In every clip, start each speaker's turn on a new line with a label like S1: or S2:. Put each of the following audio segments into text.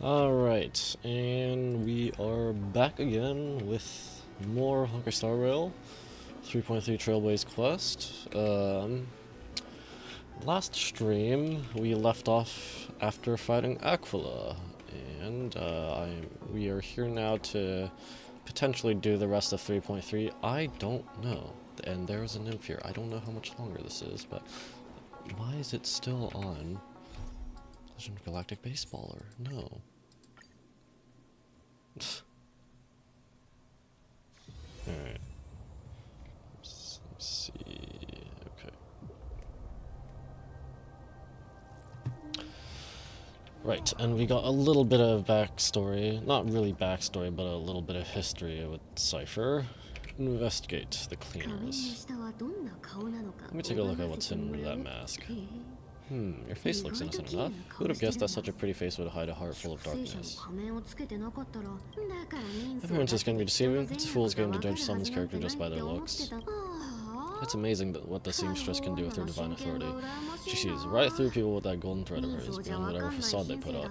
S1: Alright, and we are back again with more Honkai Star Rail 3.3 Trailblaze Quest. Last stream we left off after fighting Aquila, and we are here now to potentially do the rest of 3.3. I don't know, and there's a nymph here. I don't know how much longer this is, but why is it still on? Legend of Galactic Baseballer. No. Alright. Let's see. Okay. Right, and we got a little bit of backstory. Not really backstory, but a little bit of history with Cypher. Investigate the cleaners. Let me take a look at what's in that mask. Your face looks innocent enough. Who would have guessed that such a pretty face would hide a heart full of darkness? Appearances can be deceiving. It's a fool's game to judge someone's character just by their looks. It's amazing what the seamstress can do with her divine authority. She sees right through people with that golden thread of hers, beyond whatever facade they put up.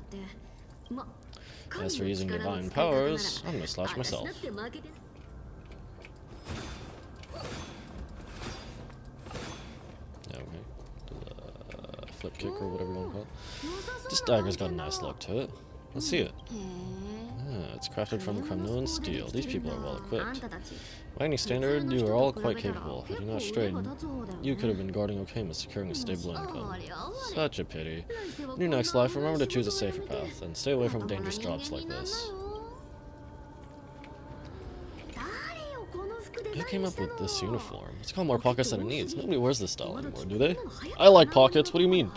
S1: As for using divine powers, I'm gonna slash myself. Flip kick or whatever you want to call it. This dagger's got a nice look to it. Let's see it. It's crafted from Kremlin steel. These people are well equipped. By any standard, you are all quite capable. Had you not strayed, you could have been guarding Okama, securing a stable income. Such a pity. In your next life, remember to choose a safer path, and stay away from dangerous jobs like this. Who came up with this uniform? It's got more pockets than it needs. Nobody wears this style anymore, do they? I like pockets, what do you mean?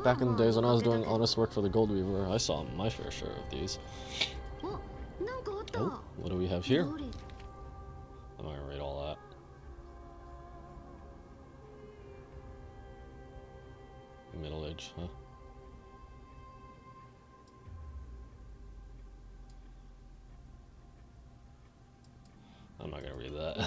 S1: Back in the days when I was doing honest work for the Gold Weaver, I saw my fair share of these. Oh, what do we have here? I'm not gonna read all that. Middle age, huh? I'm not gonna read that.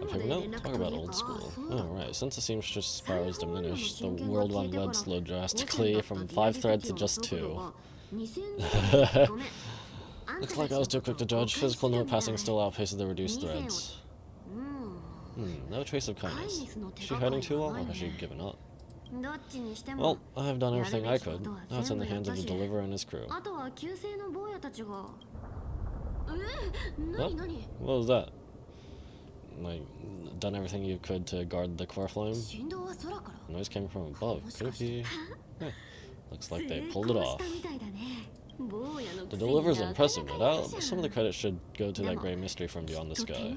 S1: Okay, no, talk about old school. Alright, since the seamstress power is diminished, the World Wide Web slowed drastically from 5 threads to just 2. Looks like I was too quick to judge. Physical note passing still outpaces the reduced threads. No trace of kindness. Is she hiding too long, or has she given up? Well, I have done everything I could. Now it's in the hands of the deliverer and his crew. What? What was that? Like, done everything you could to guard the core flame? The noise came from above. Could it be? Looks like they pulled it off. The deliverer's impressive, no doubt, some of the credit should go to that great mystery from beyond the sky.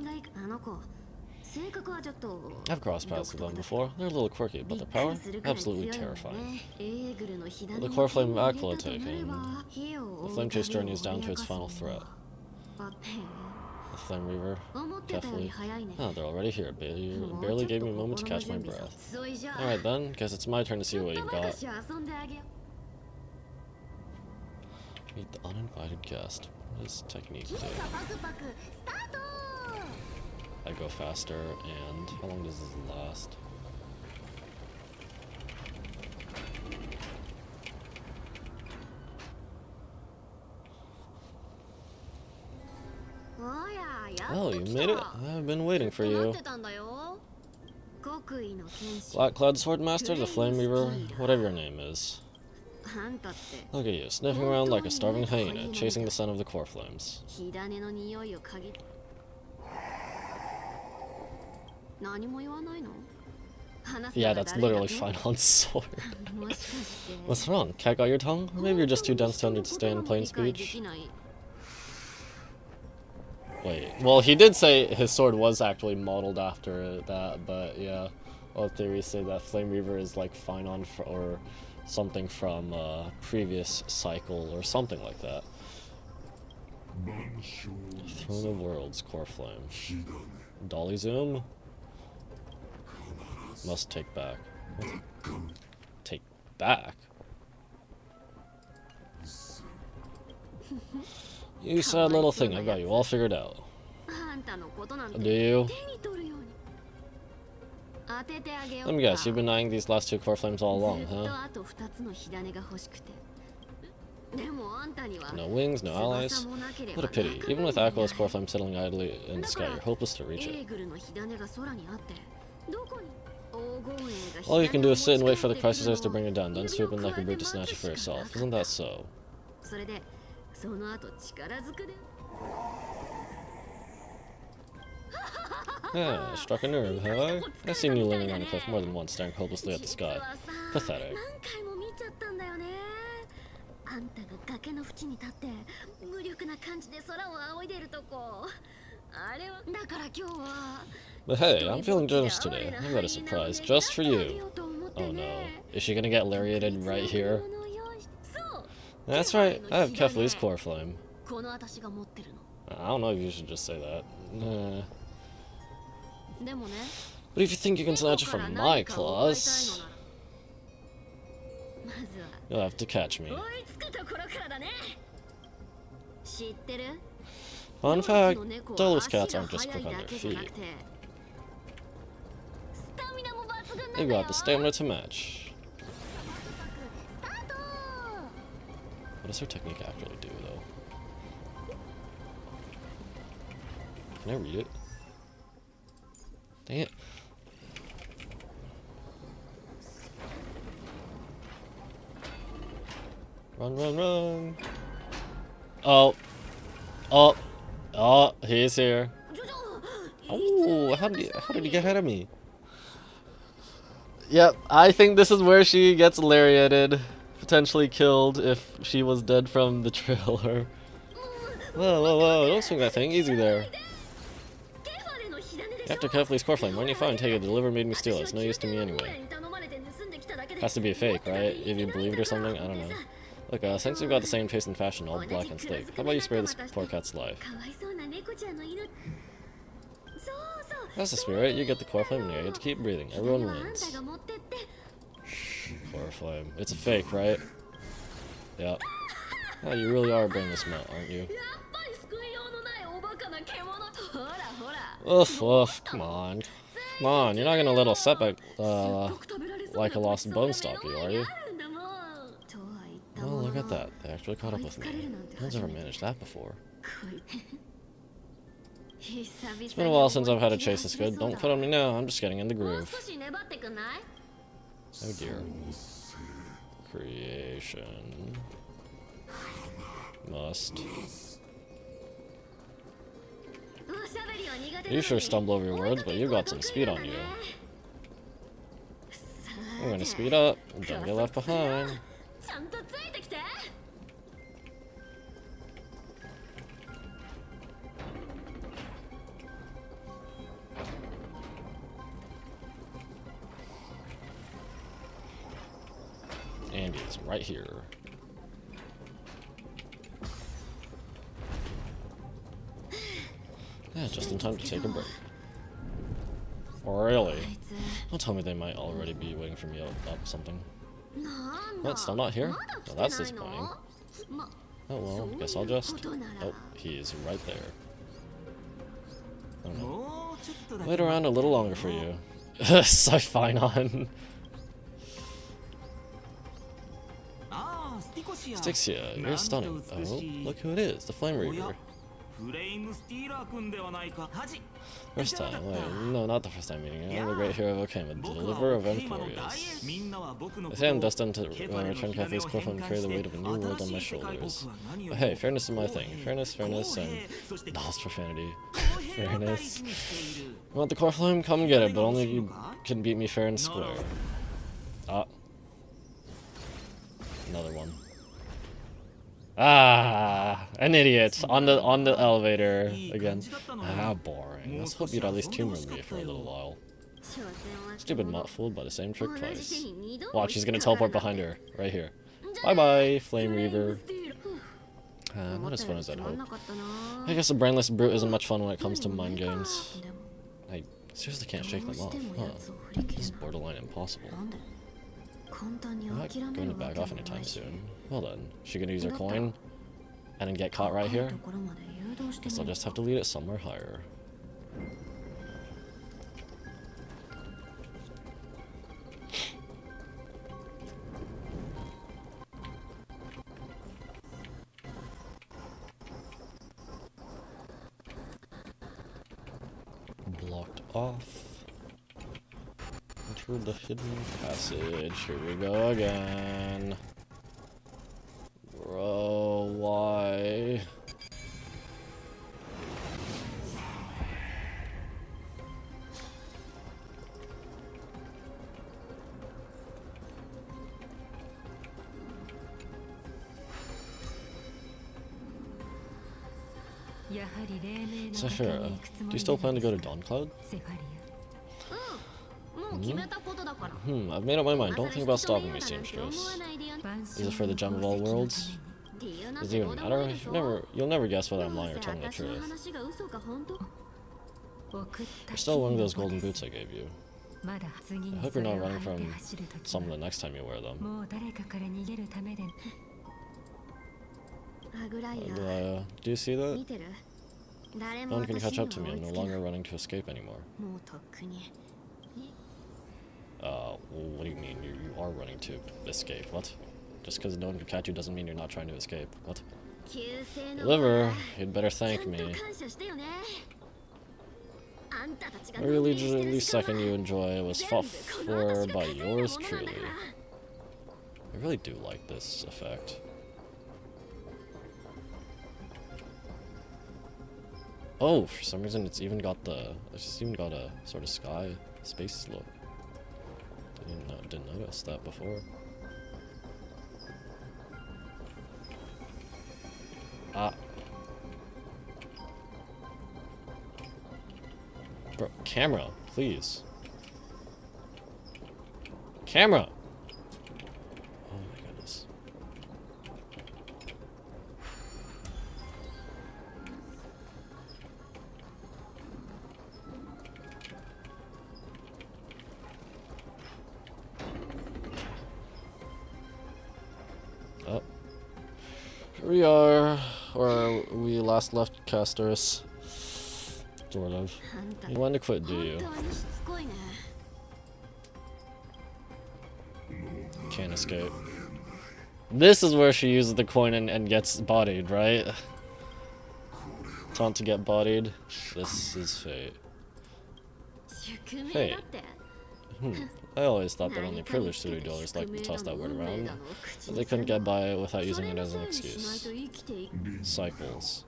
S1: I've crossed paths with them before. They're a little quirky, but the power? Absolutely terrifying. The core flame of Aquila taken. The flame chase journey is down to its final threat. The Flame Reaver, carefully. Oh, they're already here. Barely gave me a moment to catch my breath. Alright then, guess it's my turn to see what you've got. Meet the uninvited guest. What does technique do? I go faster, and how long does this last? Oh, you made it? I've been waiting for you. Black Cloud Swordmaster, the Flame Reaver, whatever your name is. Look at you, sniffing around like a starving hyena, chasing the scent of the core flames. Yeah, that's literally fine on sword. What's wrong? Cat got your tongue? Or maybe you're just too dense to understand plain speech? Wait, well, he did say his sword was actually modeled after that, but yeah, all theories say that Flame Reaver is like fine on or something from a previous cycle or something like that. Throne of Worlds, core flame. Dolly zoom? Must take back. What? Take back? You sad little thing, I got you all figured out. Do you? Let me guess, you've been eyeing these last 2 core flames all along, huh? No wings, no allies. What a pity. Even with Aqua's core flame settling idly in the sky, you're hopeless to reach it. All you can do is sit and wait for the crisis to bring it down, then swoop in like a brute to snatch it for yourself. Isn't that so? Yeah, struck a nerve, have I? I've seen you leaning on a cliff more than once, staring hopelessly at the sky. Pathetic. But hey, I'm feeling generous today. I've got a surprise just for you. Oh no. Is she gonna get lariated right here? That's right, I have Kefli's core flame. I don't know if you should just say that. But if you think you can snatch it from my claws, you'll have to catch me. Fun fact, Duluth's cats aren't just quick on their feet. They've got the stamina to match. What does her technique actually do, though? Can I read it? Dang it. Run, run, run. Oh. Oh. Oh, he's here. Oh, how did he get ahead of me? Yep, I think this is where she gets lariated. Potentially killed if she was dead from the trailer. Whoa, whoa, whoa, don't swing that thing. Easy there. After Kefli's core flame, when you find take it, the deliver made me steal it. It's no use to me anyway. Has to be a fake, right? If you believe it or something? I don't know. Look, since we've got the same taste and fashion, all black and sleek, how about you spare this poor cat's life? That's the spirit. You get the core flame and you get to keep breathing. Everyone wins. Core flame. It's a fake, right? Yep. Oh, you really are a brainless mutt, aren't you? Oof, oof, come on. Come on, you're not gonna let a setback, like a lost bone stop you, are you? Oh, look at that. They actually caught up with me. No one's ever managed that before. It's been a while since I've had a chase this good. Don't quit on me now, I'm just getting in the groove. Oh dear. Creation. Must. You sure stumble over your words, but you've got some speed on you. I'm gonna speed up, and don't get left behind. Andy is right here. Yeah, just in time to take a break. Really? Don't tell me they might already be waiting for me up something. What, still not here? Well, that's disappointing. Oh well, guess I'll just... Oh, he is right there. Oh no. Wait around a little longer for you. So fine on. Styxia, you're stunning. Oh, look who it is, the Flame Reaver. First time, wait, no, not the first time meeting you. I'm the great hero of Okama, the deliverer of Emphorius. I say I'm destined to return Kefli's core flame and carry the weight of a new world on my shoulders. But hey, fairness is my thing. Fairness, and... lost profanity. Fairness. You want the core flame? Come and get it, but only if you can beat me fair and square. Ah. Another one. Ah, an idiot on the elevator again. Ah, boring. Let's hope you'd at least humor me for a little while. Stupid mutt, fooled by the same trick twice. Watch, he's gonna teleport behind her, right here. Bye bye, Flame Reaver. Not as fun as I'd hoped. I guess a brainless brute isn't much fun when it comes to mind games. I seriously can't shake them off. Huh? This is borderline impossible. I'm not going to back off anytime soon. Well then, she gonna use her coin and then get caught right here? Guess I'll just have to lead it somewhere higher. blocked off. Enter the hidden passage. Here we go again. Bro, why? Zephyra, do you still plan to go to Dawn Cloud? I've made up my mind. Don't think about stopping me, seamstress. Is it for the gem of all worlds? Does it even matter? You'll never guess whether I'm lying or telling the truth. You're still wearing those golden boots I gave you. I hope you're not running from someone the next time you wear them. Do you see that? No one can catch up to me. I'm no longer running to escape anymore. What do you mean? You are running to escape? What? Just because no one can catch you doesn't mean you're not trying to escape. What? Liver, you'd better thank me. Every leisurely second you enjoy was fought for by yours truly. I really do like this effect. Oh, for some reason it's even got it's even got a sort of space look. Didn't notice that before. Bro, camera, please. Camera! Oh my goodness. Oh. Here we are, where we last left Castorus. Sort of. You want to quit, do you? Can't escape. This is where she uses the coin and gets bodied, right? Taunt to get bodied. This is fate. Fate. I always thought that only privileged city dwellers liked to toss that word around, but they couldn't get by it without using it as an excuse. Cycles.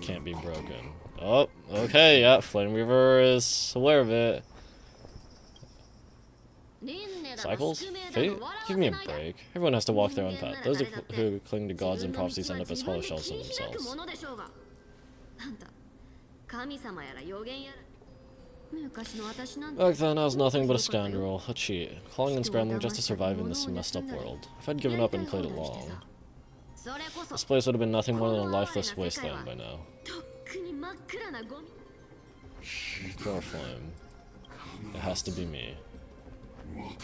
S1: Can't be broken. Oh, okay, yeah, Flame Weaver is aware of it. Cycles? Fate? Give me a break. Everyone has to walk their own path. Those who cling to gods and prophecies end up as hollow shells of themselves. Back then, I was nothing but a scoundrel, a cheat, clawing and scrambling just to survive in this messed up world. If I'd given up and played along, this place would have been nothing more than a lifeless wasteland by now. Poor Flame. It has to be me. What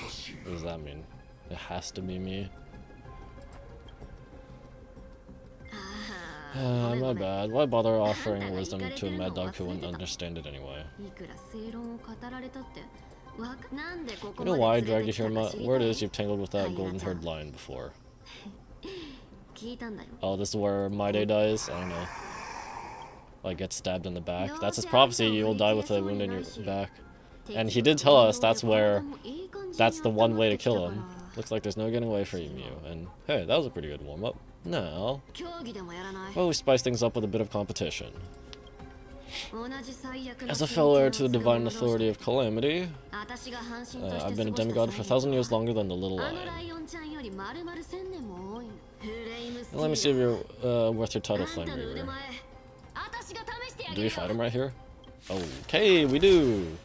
S1: does that mean? It has to be me? My bad. Why bother offering wisdom to a mad dog who wouldn't understand it anyway? You know why I dragged you here, word is you've tangled with that golden-haired lion before. Oh, this is where My Day dies? I don't know. Like, gets stabbed in the back. That's his prophecy, you will die with a wound in your back. And he did tell us that's the one way to kill him. Looks like there's no getting away from you. And hey, that was a pretty good warm-up. Now, well, we spice things up with a bit of competition. As a fellow heir to the divine authority of Calamity, I've been a demigod for 1,000 years longer than the little lion. Now let me see if you're worth your title, Flame Reaver. Do we fight him right here? Okay, we do!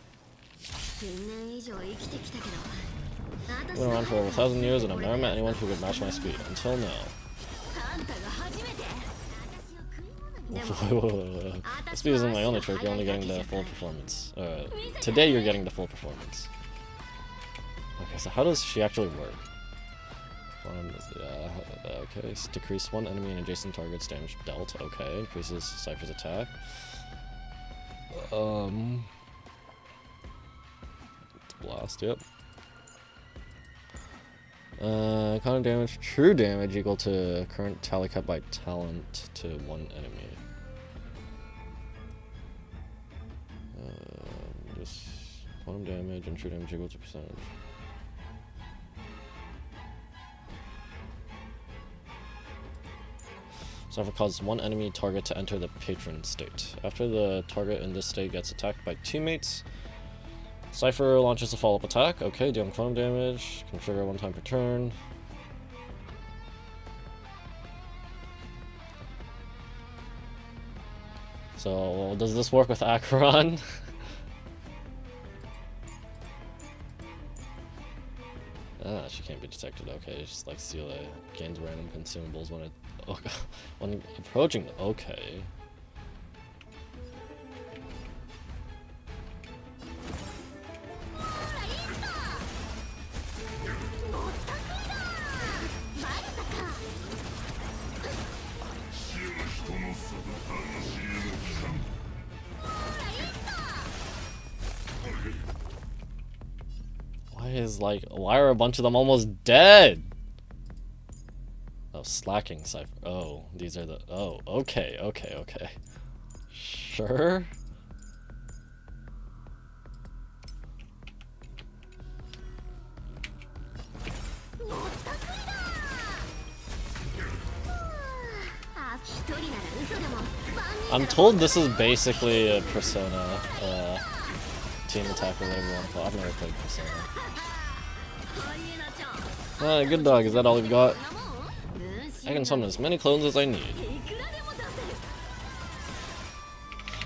S1: I've been around for over 1,000 years and I've never met anyone who could match my speed, until now. Speed isn't my only trick, you're only getting the full performance. Today you're getting the full performance. Okay, so how does she actually work? Okay, decrease one enemy and adjacent target's damage dealt. Okay, increases Cypher's attack. Blast, yep. Kind of damage, true damage equal to current tally cut by talent to one enemy. focus. Quantum damage and true damage equal to percentage. Cypher causes one enemy target to enter the patron state. After the target in this state gets attacked by teammates, Cypher launches a follow-up attack. Okay, dealing quantum damage. Can trigger one time per turn. So, does this work with Acheron? She can't be detected. Okay, just like Seele gains random consumables when it when approaching. Okay. Why are a bunch of them almost dead? Oh, slacking Cypher. Oh, these are the. Oh, okay. Sure. I'm told this is basically a Persona team attack or whatever you want to call it. I've never played Persona. Good dog, is that all you've got? I can summon as many clones as I need.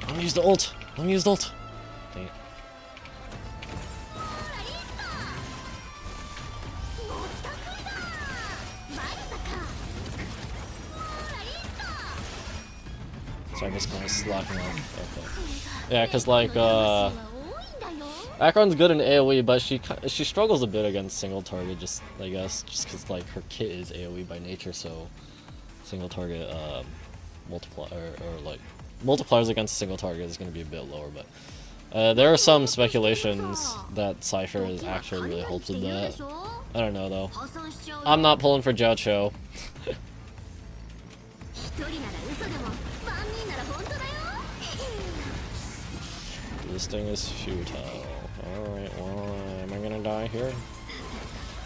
S1: I'm gonna use the ult! I'm gonna use the ult! Dang it. So I guess kind of slacking off. Okay. Yeah, cause like, Acheron's good in AoE, but she struggles a bit against single target. Just I guess just because like her kit is AoE by nature, so single target multipliers against a single target is going to be a bit lower. But there are some speculations that Cypher is actually really helps with that. I don't know though. I'm not pulling for Jiacho. This thing is futile. Alright, well, am I gonna die here?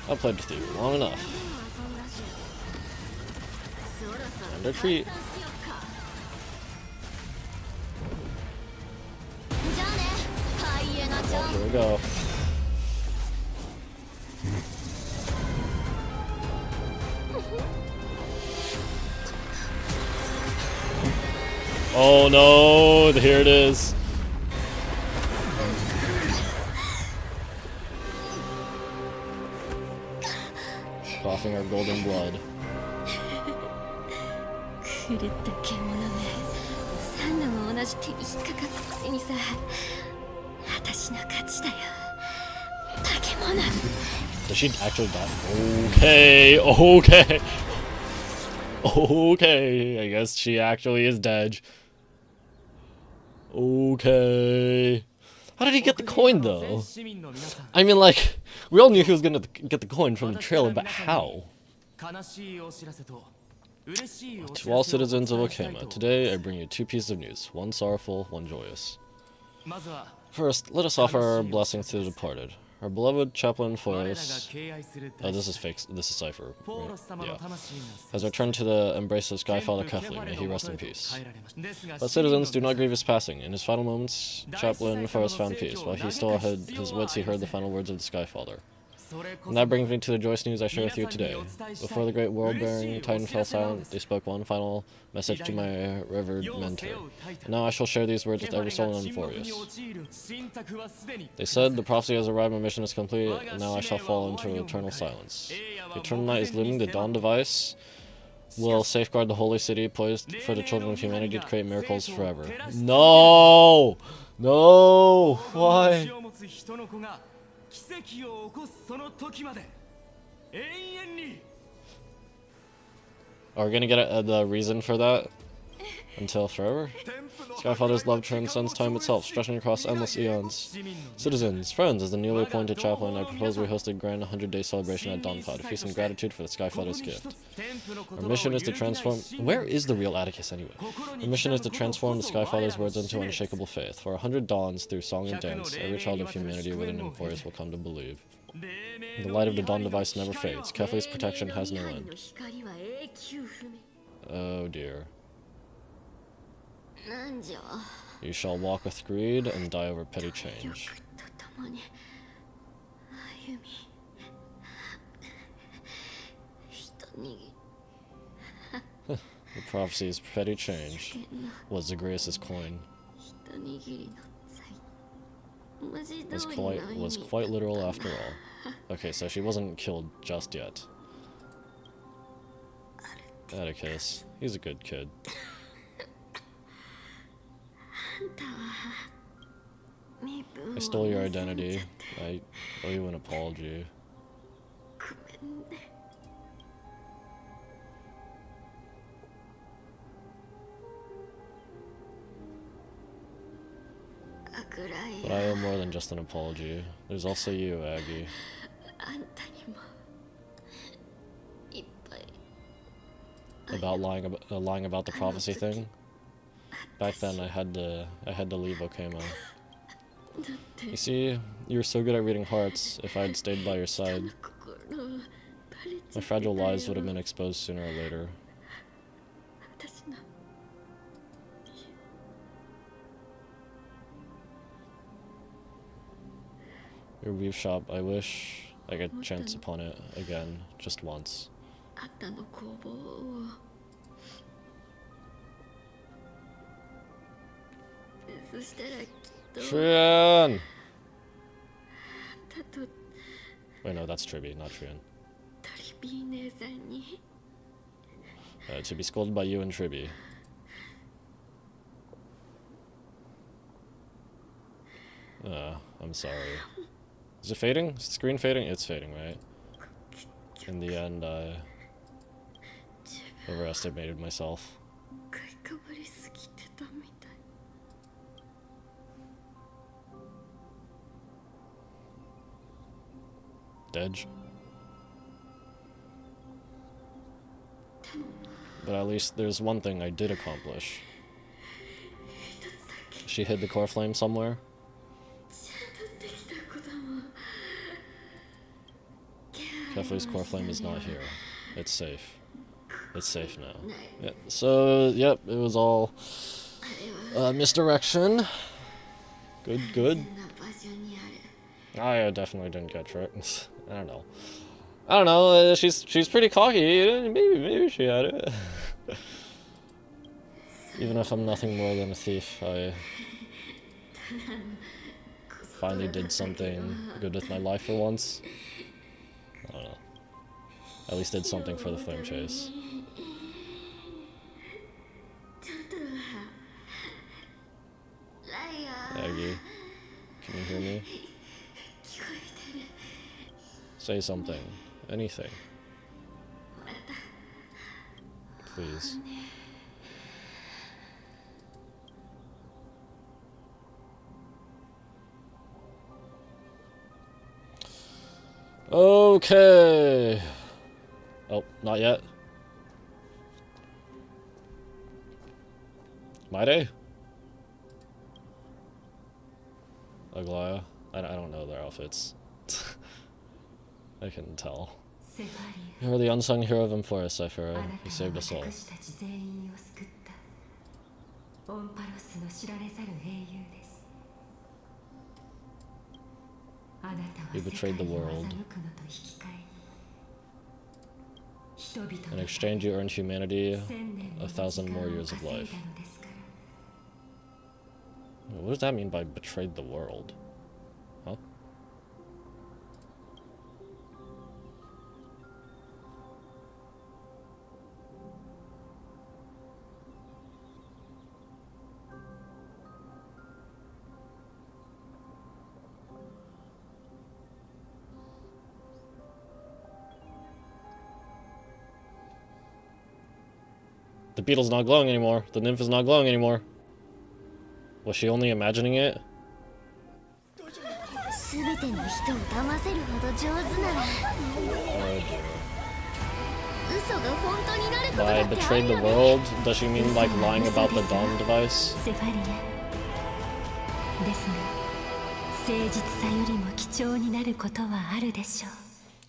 S1: I've played with you long enough. Time to retreat. Well, here we go. Oh no, here it is. Coughing our golden blood. Does she actually die? Okay, I guess she actually is dead. Okay. How did he get the coin though? I mean, like, we all knew he was gonna get the coin from the trailer, but how? To all citizens of Okama, today I bring you two pieces of news, one sorrowful, one joyous. First, let us offer our blessings to the departed. Our beloved chaplain Forrest, oh, this is fake, this is Cypher, right? Yeah, has returned to the embrace of Skyfather Cuffley, may he rest in peace. But citizens, do not grieve his passing. In his final moments, Chaplain Forrest found peace. While he still had his wits, he heard the final words of the Skyfather. And that brings me to the joyous news I share with you today. Before the great world-bearing Titan fell silent, they spoke one final message to my revered mentor. And now I shall share these words with every soul in Euphorius. They said, the prophecy has arrived, my mission is complete, and now I shall fall into eternal silence. The eternal night is looming, the dawn device will safeguard the holy city, poised for the children of humanity to create miracles forever. No! No! Why? Are we gonna get the reason for that? Until forever? Skyfather's love transcends time itself, stretching across endless eons. Citizens, friends, as the newly appointed chaplain, I propose we host a grand 100-day celebration at Dawncloud, a feast in gratitude for the Skyfather's gift. Our mission is to transform... Where is the real Atticus, anyway? Our mission is to transform the Skyfather's words into unshakable faith. For 100 dawns, through song and dance, every child of humanity within and voice will come to believe. The light of the Dawn device never fades. Kefli's protection has no end. Oh dear. You shall walk with greed and die over petty change. The prophecy's petty change was Zagreus' coin. Was quite literal after all. Okay, so she wasn't killed just yet. Atticus, he's a good kid. I stole your identity. I owe you an apology. But I owe more than just an apology. There's also you, Aggie. About lying about the prophecy thing. Back then, I had to leave Okama. You see, you were so good at reading hearts. If I had stayed by your side, my fragile lies would have been exposed sooner or later. Your weave shop, I wish I could chance upon it again, just once. Trian! Wait, no, that's Triby, not Trian. To be scolded by you and Triby. I'm sorry. Is it fading? Is the screen fading? It's fading, right? In the end, I overestimated myself. Dej. But at least there's one thing I did accomplish. She hid the core flame somewhere. Kefli's core flame is not here. It's safe. It's safe now. Yeah. So, yep, it was all misdirection. Good, good. I definitely didn't get tricked. I don't know. She's pretty cocky. Maybe she had it. Even if I'm nothing more than a thief, I finally did something good with my life for once. I don't know. At least did something for the flame chase. Aggie, can you hear me? Say something. Anything. Please. Okay. Oh, not yet. My day? Aglaya? I don't know their outfits. I couldn't tell. You are the unsung hero of Emphora, Cyphera. You saved us all. You betrayed the world. In exchange, you earned humanity 1,000 more years of life. What does that mean by betrayed the world? Huh? The beetle's not glowing anymore. The nymph is not glowing anymore. Was she only imagining it? By betrayed the world, does she mean like lying about the dawn device?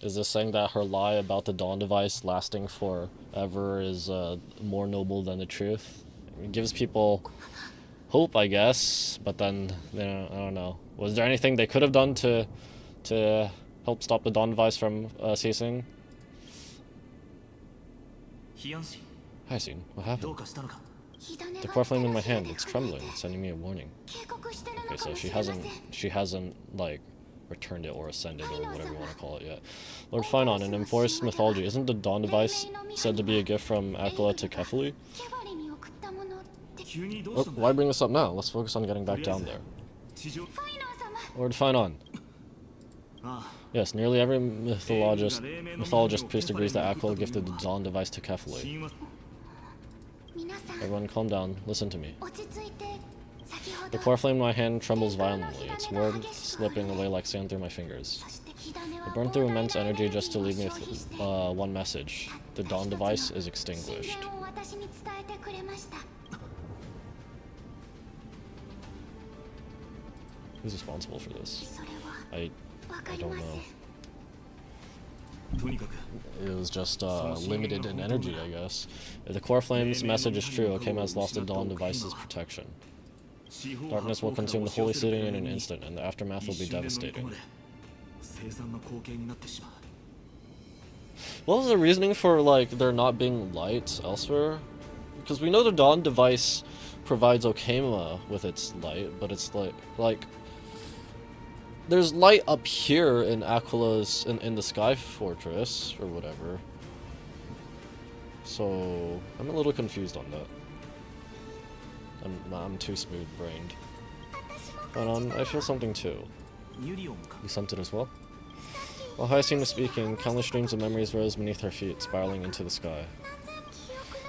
S1: Is this saying that her lie about the dawn device lasting forever is more noble than the truth? It gives people hope, I guess, but then, you know, I don't know. Was there anything they could have done to help stop the dawn device from ceasing? Hi, Scene. What happened? The core flame in my hand, it's trembling, sending me a warning. Okay, so she hasn't like returned it or ascended or whatever you want to call it yet. Lord Phynon, in enforced mythology, isn't the dawn device said to be a gift from Aquila to Kefali? Oh, why bring this up now? Let's focus on getting back down there. Lord Phynon. Yes, nearly every mythologist priest agrees that Aquila gifted the dawn device to Kefali. Everyone calm down, listen to me. The core flame in my hand trembles violently, its warmth slipping away like sand through my fingers. It burned through immense energy just to leave me with one message. The dawn device is extinguished. Who's responsible for this? I don't know. It was just limited in energy, I guess. If the core flame's message is true, Okema has lost the dawn device's protection. Darkness will consume the holy city in an instant, and the aftermath will be devastating. What was the reasoning for, like, there not being light elsewhere? Because we know the dawn device provides Okema with its light, but it's like there's light up here in Aquila's in the Sky Fortress or whatever. So I'm a little confused on that. I'm too smooth-brained. But I feel something too. You something as well? While Hyacinth was speaking, countless streams of memories rose beneath her feet, spiraling into the sky.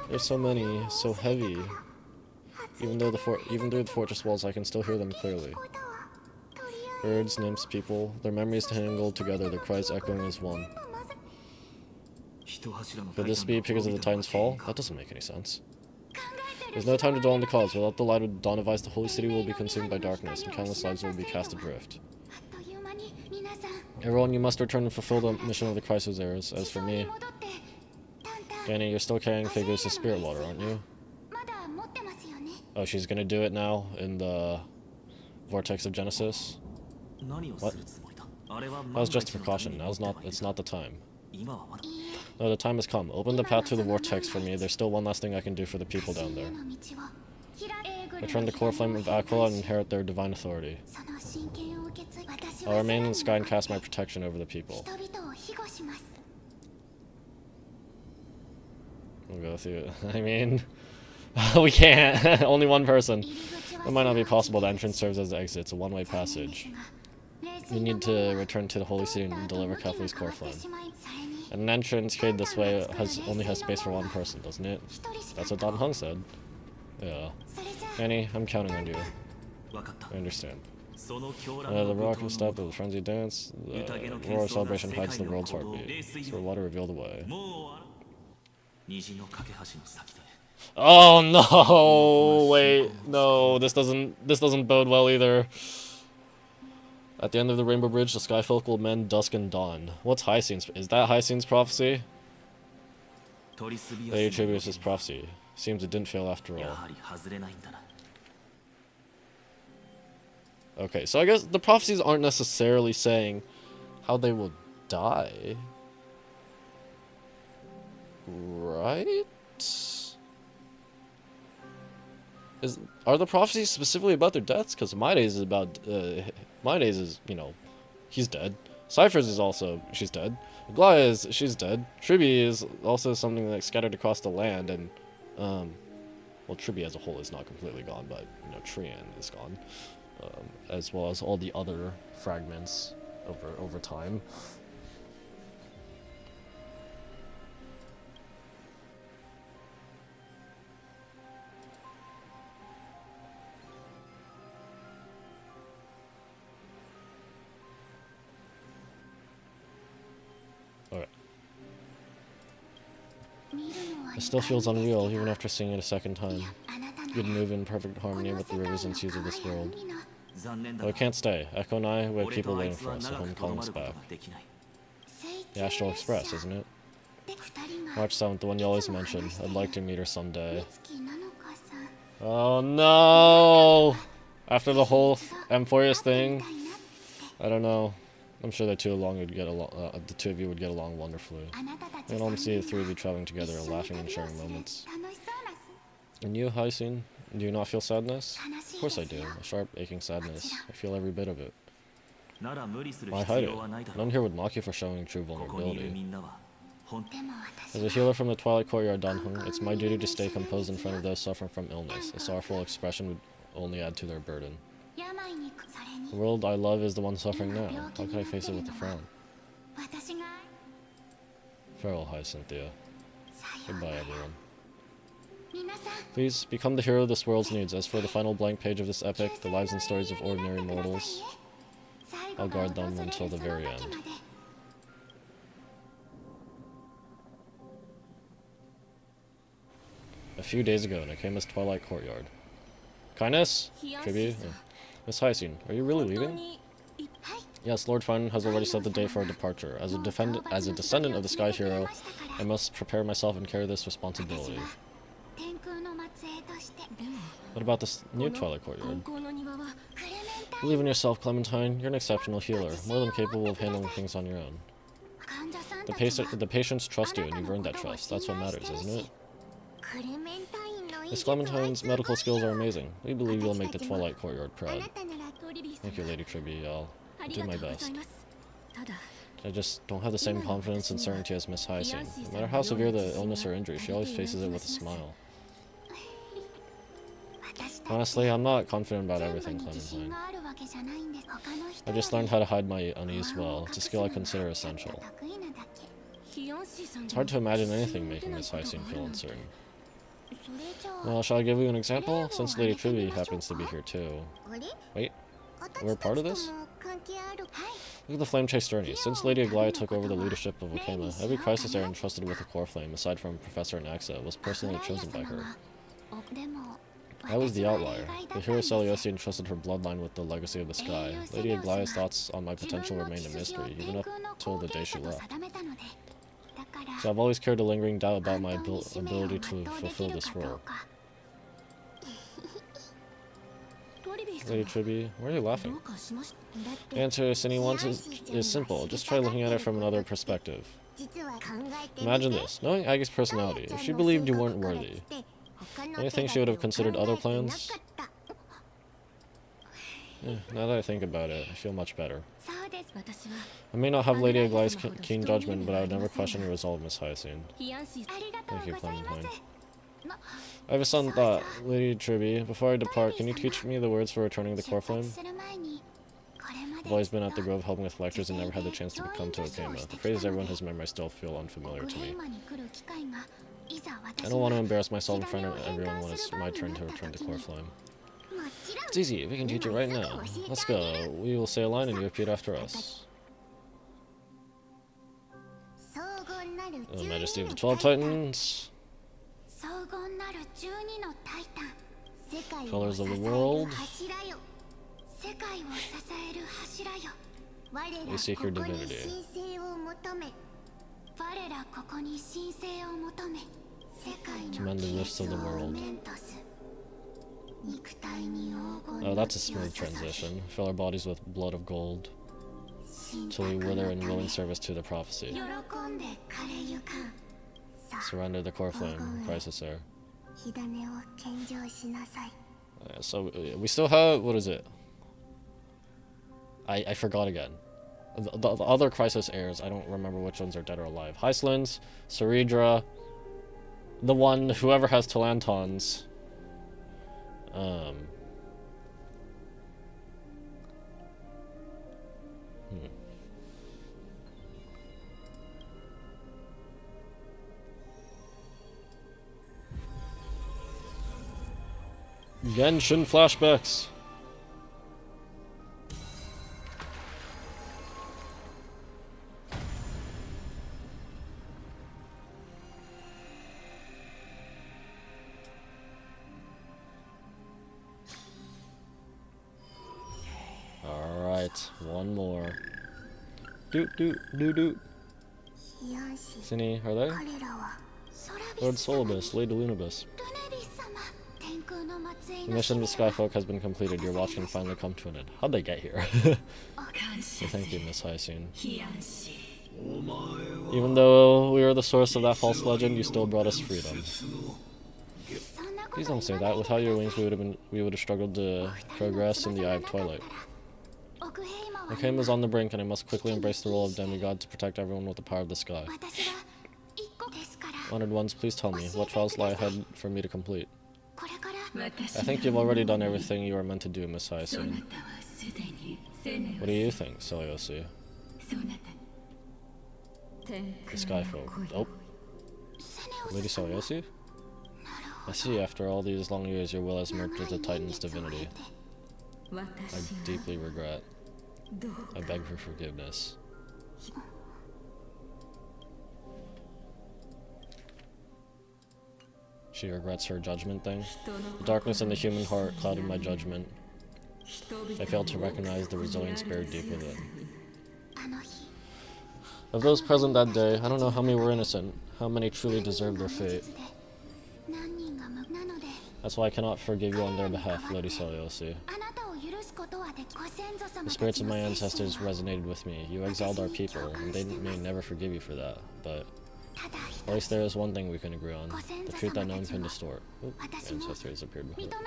S1: There's so many, so heavy. Even through the fortress walls, I can still hear them clearly. Birds, nymphs, people, their memories tangled together, their cries echoing as one. Could this be because of the Titan's fall? That doesn't make any sense. There's no time to dwell on the cause. Without the light of dawn device, the holy city will be consumed by darkness, and countless lives will be cast adrift. Everyone, you must return and fulfill the mission of the Chrysosaurs. As for me... Danny, you're still carrying figures of spirit water, aren't you? Oh, she's gonna do it now in the Vortex of Genesis? What? That was just a precaution. It's not the time. No, the time has come. Open the path to the Vortex for me. There's still one last thing I can do for the people down there. Return the core flame of Aquila and inherit their divine authority. I'll remain in the sky and cast my protection over the people. We'll go through it. I mean... we can't. Only one person. It might not be possible. The entrance serves as the exit. It's a one-way passage. You need to return to the holy city and deliver Kefali's core flame. And an entrance created this way only has space for one person, doesn't it? That's what Don Hung said. Yeah. Annie, I'm counting on you. I understand. The rock and step of the frenzied dance, the roar of celebration hides the world's heartbeat. So water reveal the way. Oh no! Wait, no, this doesn't bode well either. At the end of the Rainbow Bridge, the skyfolk will mend dusk and dawn. What's Hyacinth's? Is that Hyacinth's prophecy? They attributes his prophecy. Seems it didn't fail after all. Okay, so I guess the prophecies aren't necessarily saying how they will die. Right? Are the prophecies specifically about their deaths? Because Mides is about... Mides is, you know, he's dead. Cypher's is also... she's dead. Glaya she's dead. Tribi is also something like scattered across the land, and... well, Tribi as a whole is not completely gone, but, you know, Trian is gone. As well as all the other fragments over time. It still feels unreal, even after seeing it a second time. You'd move in perfect harmony with the rivers and seas of this world. But we can't stay. Echo and I, we have people waiting for us, a home calling us back. The Astral Express, isn't it? March 7th, the one you always mention. I'd like to meet her someday. Oh no! After the whole Amphorius thing, I don't know. I'm sure the two of you would get along wonderfully. I can almost see the three of you traveling together, laughing and sharing moments. And you, Hyacinth, do you not feel sadness? Of course I do. A sharp, aching sadness. I feel every bit of it. Why hide it? None here would mock you for showing true vulnerability. As a healer from the Twilight Courtyard Danheng, it's my duty to stay composed in front of those suffering from illness. A sorrowful expression would only add to their burden. The world I love is the one suffering now. How can I face it with a frown? Farewell, Hyacinthia. Goodbye, everyone. Please, become the hero this world needs. As for the final blank page of this epic, the lives and stories of ordinary mortals, I'll guard them until the very end. A few days ago, Nakama's Twilight Courtyard. Kindness? Tribute? Oh. Miss Hyacinth, are you really leaving? Yes, Lord Fun has already set the day for our departure. As a descendant of the Sky Hero, I must prepare myself and carry this responsibility. What about this new Twilight Courtyard? Believe in yourself, Clementine. You're an exceptional healer, more than capable of handling things on your own. The patients trust you, and you've earned that trust. That's what matters, isn't it? Miss Clementine's medical skills are amazing. We believe you'll make the Twilight Courtyard proud. Thank you, Lady Tribby. I'll do my best. I just don't have the same confidence and certainty as Miss Hyacinth. No matter how severe the illness or injury, she always faces it with a smile. Honestly, I'm not confident about everything, Clementine. I just learned how to hide my unease well. It's a skill I consider essential. It's hard to imagine anything making Miss Hyacinth feel uncertain. Well, shall I give you an example? Since Lady Tribby happens to be here too. Wait, we're part of this? Look at the Flame Chase journey. Since Lady Aglaia took over the leadership of Okama, every crisis area entrusted with the core flame, aside from Professor Anaxa, was personally chosen by her. I was the outlier. The hero Celiosi entrusted her bloodline with the legacy of the sky. Lady Aglaia's thoughts on my potential remained a mystery, even up till the day she left. So I've always carried a lingering doubt about my ability to fulfill this role. Lady Tribby, why are you laughing? The answer Cindy wants is simple. Just try looking at it from another perspective. Imagine this. Knowing Aggie's personality, if she believed you weren't worthy, don't you think she would have considered other plans? Now that I think about it, I feel much better. I may not have Lady Aglaia's keen judgment, but I would never question the resolve, Miss Hyacinth. Thank you, Clementine. I have a son thought, Lady Tribby. Before I depart, can you teach me the words for returning the core flame? I've always been at the Grove helping with lectures and never had the chance to come to Okama. The phrases everyone has memorized still feel unfamiliar to me. I don't want to embarrass myself in front of everyone when it's my turn to return the core flame. It's easy, we can teach it right now. Let's go. We will say a line and you repeat after us. The Majesty of the 12 Titans. Colors of the world. We seek your divinity. To mend the rifts of the world. Oh, that's a smooth transition. Fill our bodies with blood of gold, till we wither in willing service to the prophecy. Surrender the core flame, crisis air. So we still have, what is it? I forgot again. The other crisis heirs, I don't remember which ones are dead or alive. Hyslins, Ceridra, the one, whoever has Talantons. Genshin flashbacks. One more. Doot doot doot doot. Sini, are they? Lord Solibus, Lady Lunibus. The mission of the Skyfolk has been completed. Your watch can finally come to an end. How'd they get here? So thank you, Miss Hyacin. Even though we were the source of that false legend, you still brought us freedom. Please don't say that. Without your wings, we would have struggled to progress in the Eye of Twilight. Okama is on the brink, and I must quickly embrace the role of demigod to protect everyone with the power of the sky. Honored ones, please tell me, what trials lie ahead for me to complete? I think you've already done everything you are meant to do, Miss Hyacin. What do you think, Seliosi? The Skyfolk. Oh. Lady Seliosi? I see, after all these long years, your will has merged with the Titan's divinity. I deeply regret. I beg for forgiveness. She regrets her judgment thing. The darkness in the human heart clouded my judgment. I failed to recognize the resilient spirit deep within. Of those present that day, I don't know how many were innocent, how many truly deserved their fate. That's why I cannot forgive you on their behalf, Lady Seliosi. The spirits of my ancestors resonated with me. You exiled our people, and they may never forgive you for that, but at least there is one thing we can agree on. The truth that no one can distort. Oop, ancestors appeared behind her.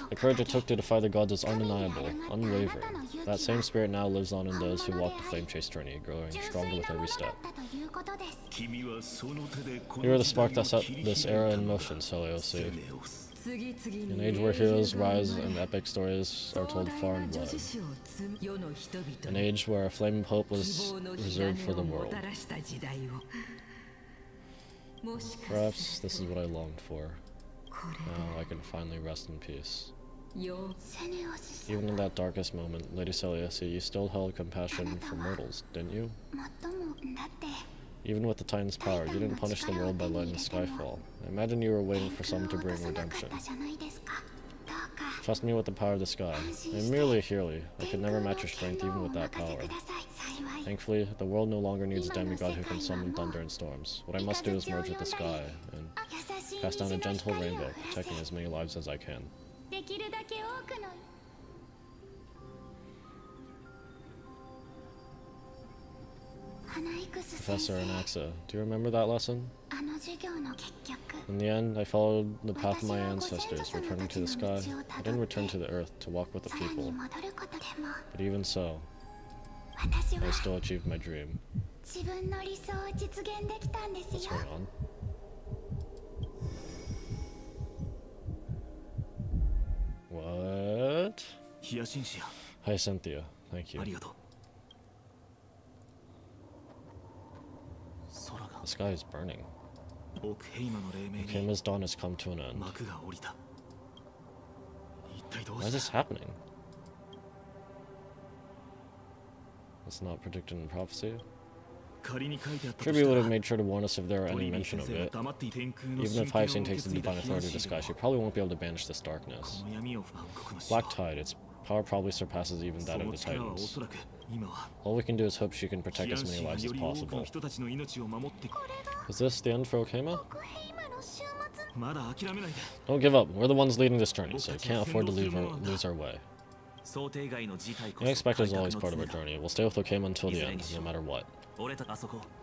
S1: The courage it took to defy the gods is undeniable, unwavering. That same spirit now lives on in those who walk the flame chase journey, growing stronger with every step. You are the spark that set this era in motion, Seliosi. An age where heroes rise and epic stories are told far and wide. An age where a flame of hope was reserved for the world. Perhaps this is what I longed for. Now I can finally rest in peace. Even in that darkest moment, Lady Seliosi, you still held compassion for mortals, didn't you? Even with the Titan's power, you didn't punish the world by letting the sky fall. I imagine you were waiting for someone to bring redemption. Trust me with the power of the sky. I am merely a Healy. I could never match your strength even with that power. Thankfully, the world no longer needs a demigod who can summon thunder and storms. What I must do is merge with the sky, and cast down a gentle rainbow, protecting as many lives as I can. Professor Anaxa, do you remember that lesson? In the end, I followed the path of my ancestors, returning to the sky. I didn't return to the earth to walk with the people. But even so, I still achieved my dream. What's going on? What? Hi, Cynthia. Thank you. The sky is burning. Okama's dawn has come to an end. Why is this happening? That's not predicted in prophecy. Tribute would have made sure to warn us if there were any mention of it. Even if Hyacin takes the divine authority to the sky, she probably won't be able to banish this darkness. Black Tide, its power probably surpasses even that of the Titans. All we can do is hope she can protect as many lives as possible. Is this the end for Okama? Don't give up. We're the ones leading this journey, so we can't afford to lose our way. The unexpected is always part of our journey. We'll stay with Okama until the end, no matter what.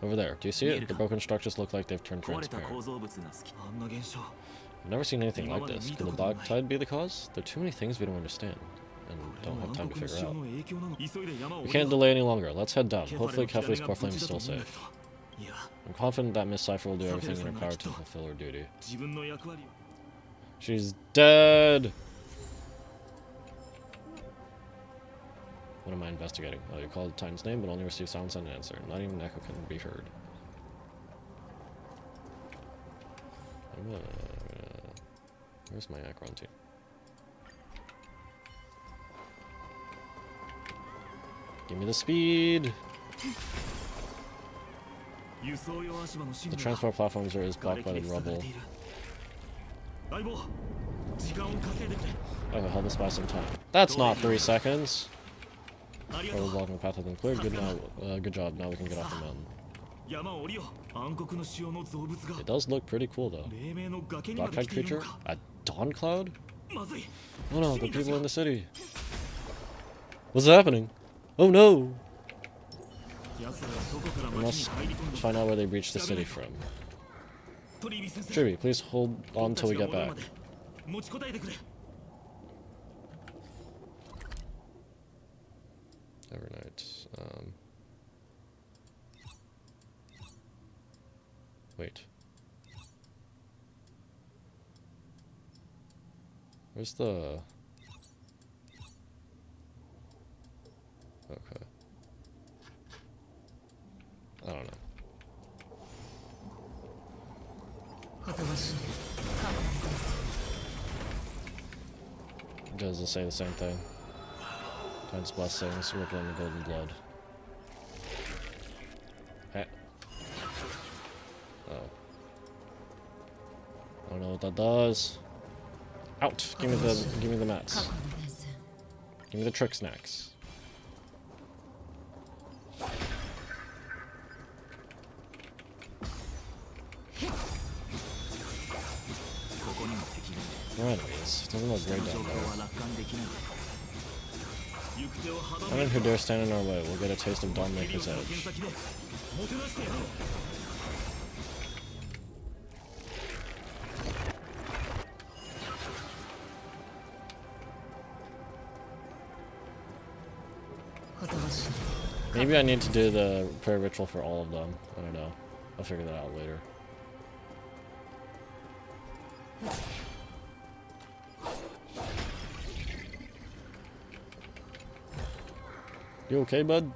S1: Over there, do you see it? The broken structures look like they've turned transparent. I've never seen anything like this. Could the Black Tide be the cause? There are too many things we don't understand, and don't have time to figure out. We can't delay any longer. Let's head down. Hopefully Kefli's core flame is still safe. I'm confident that Miss Cypher will do everything in her power to fulfill her duty. She's dead! What am I investigating? Oh, you called the Titan's name, but only received silence and an answer. Not even an echo can be heard. Where's my Akron team? Give me the speed! The transport platforms are blocked by the rubble. I will hold this by some time. That's not 3 seconds! Road blocking the path has been cleared. Good job. Now we can get off the mountain. It does look pretty cool though. Black-eyed creature? A dawn cloud? Oh no, the people in the city. What's happening? Oh no! We must find out where they breached the city from. Triby, please hold on till we get back. Overnight. Wait. Where's the... Okay. I don't know. Does it say the same thing? Time's blessings, rippling the golden blood. Hey. Oh. I don't know what that does. Out! Give me the mats. Give me the trick snacks. No enemies. Doesn't look great down there. Anyone who dare stand in our way will get a taste of Dawnmaker's edge. Maybe I need to do the prayer ritual for all of them. I don't know. I'll figure that out later. You okay, bud?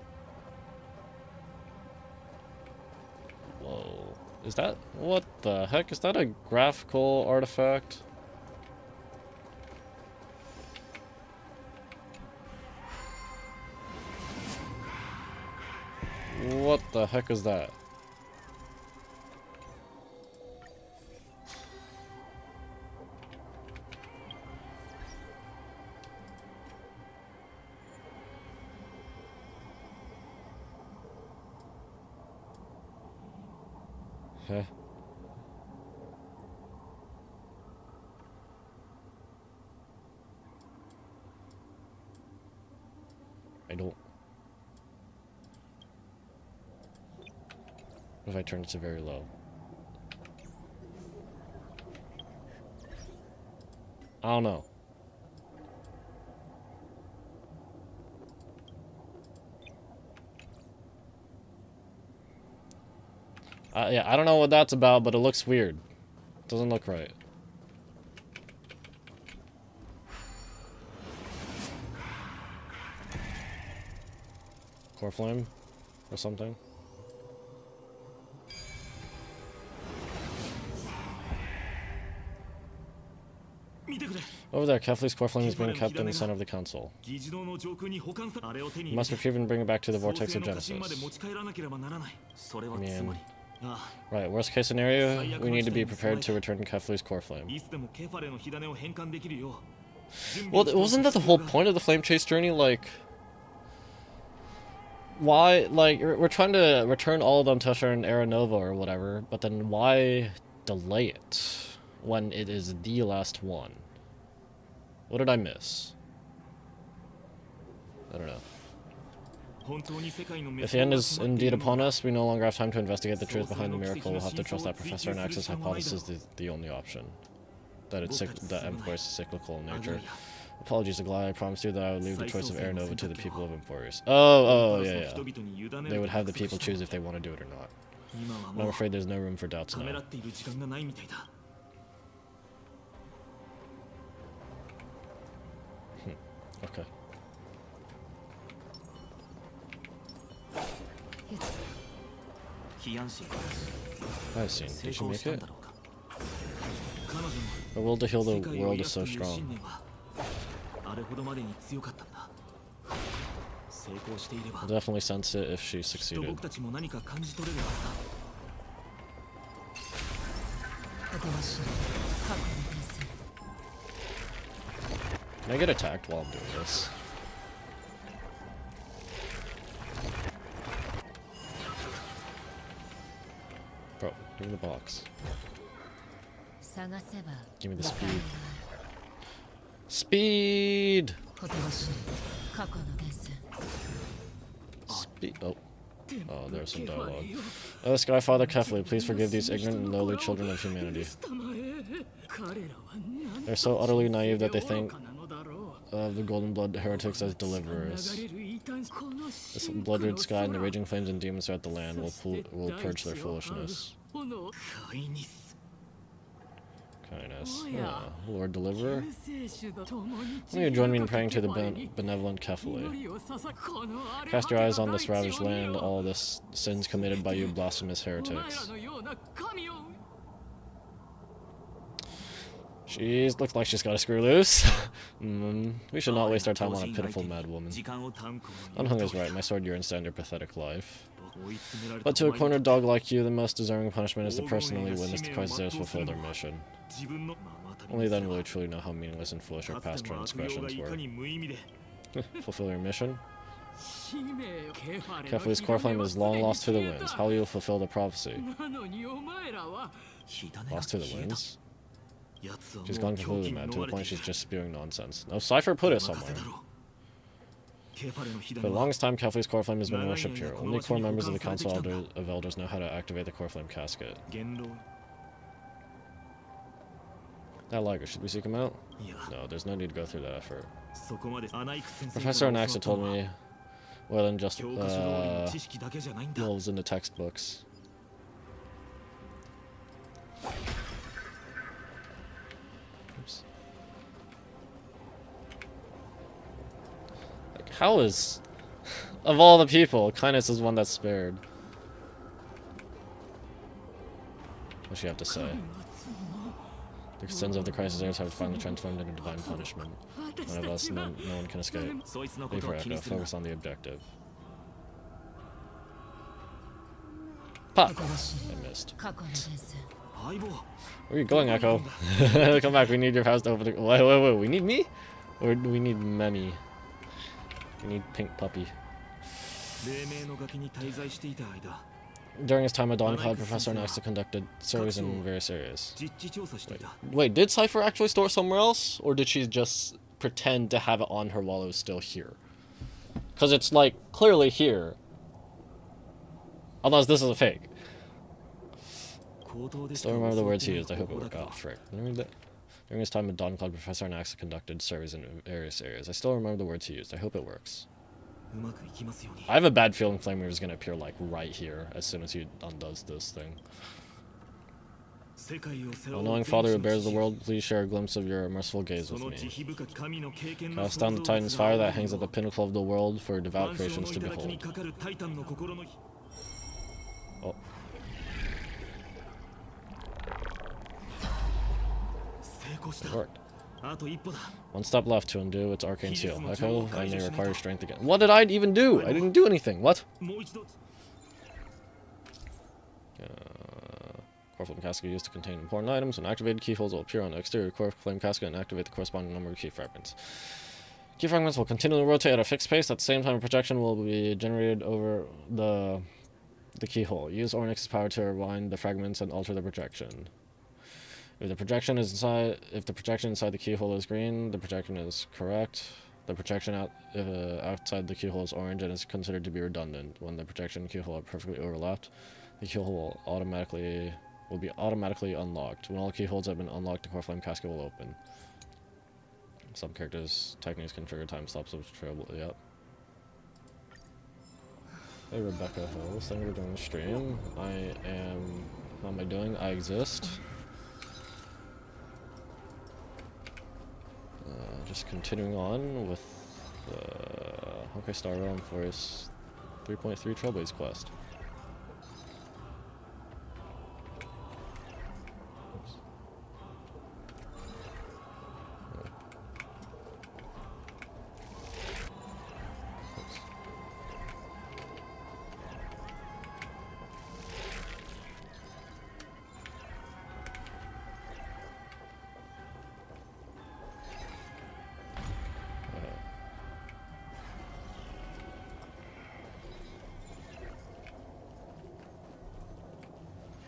S1: Whoa. Is that... What the heck? Is that a graphical artifact? What the heck is that? Huh? I don't... What if I turn it to very low? I don't know. Yeah, I don't know what that's about, but it looks weird. Doesn't look right. Core flame? Or something? Over there, Kefli's core flame is being kept in the center of the council. You must retrieve and bring it back to the vortex of Genesis. I mean... Right, worst case scenario, we need to be prepared to return Kefli's core flame. Well, wasn't that the whole point of the flame chase journey? Like... Why, like, we're trying to return all of them to Usher and Era Nova or whatever, but then why delay it when it is the last one? What did I miss? I don't know. If the end is indeed upon us, we no longer have time to investigate the truth behind the miracle. We'll have to trust that Professor Nax's hypothesis is the only option. That that M-Force is cyclical in nature. Apologies, Aglai. I promised you that I would leave the choice of Air Nova to the people of M-Force. Oh, yeah. They would have the people choose if they want to do it or not. But I'm afraid there's no room for doubts now. Okay. I see. Did she make it? The will to heal the world is so strong. I'll definitely sense it if she succeeded. Can I get attacked while I'm doing this? Give me the box. Give me the speed. Speed! Speed. Oh. Oh, there's some dialogue. Oh, Skyfather Kefli, please forgive these ignorant and lowly children of humanity. They're so utterly naive that they think of the golden blood heretics as deliverers. This blood-red sky and the raging flames and demons throughout the land will purge their foolishness. Kindness. Oh, Lord Deliverer. Will you join me in praying to the benevolent Kefli? Cast your eyes on this ravaged land, all the sins committed by you blasphemous heretics. Looks like she's got a screw loose. We should not waste our time on a pitiful mad woman. Unhung is right, my sword yearns to end your pathetic life. But to a cornered dog like you, the most deserving punishment is to personally witness the Crusaders fulfill their mission. Only then will you truly know how meaningless and foolish our past transgressions were. Fulfill your mission? Kefli's core flame is long lost to the winds. How will you fulfill the prophecy? Lost to the winds? She's gone completely mad, to the point she's just spewing nonsense. No, Cypher put it somewhere. For the longest time, Kefli's core flame has been worshipped here. Only core members of the Council of Elders know how to activate the core flame casket. That Liger, should we seek him out? No, there's no need to go through that effort. Professor Anaxa told me more than just wolves in the textbooks. Oops. Like, how is... Of all the people, kindness is one that's spared. What does she have to say? The sins of the Crusaders have finally transformed into divine punishment. One of us, no one can escape. Leave her, Echo. Focus on the objective. Pop! I missed. Where are you going, Echo? Come back, we need your house to open the... Wait, we need me? Or do we need many? We need Pink Puppy. During his time at Dawncloud, Professor Anaxa conducted surveys in various areas. Wait, did Cypher actually store somewhere else? Or did she just pretend to have it on her while it was still here? Because it's, like, clearly here. Unless this is a fake. Still remember the words he used. I hope it worked out. Frick. During his time at Dawncloud, Professor Anaxa conducted surveys in various areas. I still remember the words he used. I hope it works. I have a bad feeling Flame Reaver is going to appear, like, right here as soon as he undoes this thing. O knowing Father who bears the world, please share a glimpse of your merciful gaze with me. Cast down the Titan's fire that hangs at the pinnacle of the world for devout creations to behold. Oh. It worked. One step left to undo its arcane seal. Echo, I may require strength again. What did I even do? I didn't do anything. What? Core flame casket used to contain important items. When activated, keyholes will appear on the exterior core flame casket and activate the corresponding number of key fragments. Key fragments will continually rotate at a fixed pace. At the same time, a projection will be generated over the keyhole. Use Ornyx's power to rewind the fragments and alter the projection. If the projection inside the keyhole is green, the projection is correct. The projection outside the keyhole is orange and is considered to be redundant. When the projection and keyhole are perfectly overlapped, the keyhole will be automatically unlocked. When all keyholes have been unlocked, the core flame casket will open. Some characters' techniques can trigger time stops of trouble. Yep. Hey Rebecca Hills, thank you for doing the stream. How am I doing? I exist. Just continuing on with Honkai Star Realm for his 3.3 Trailblaze quest. Oops. Oops.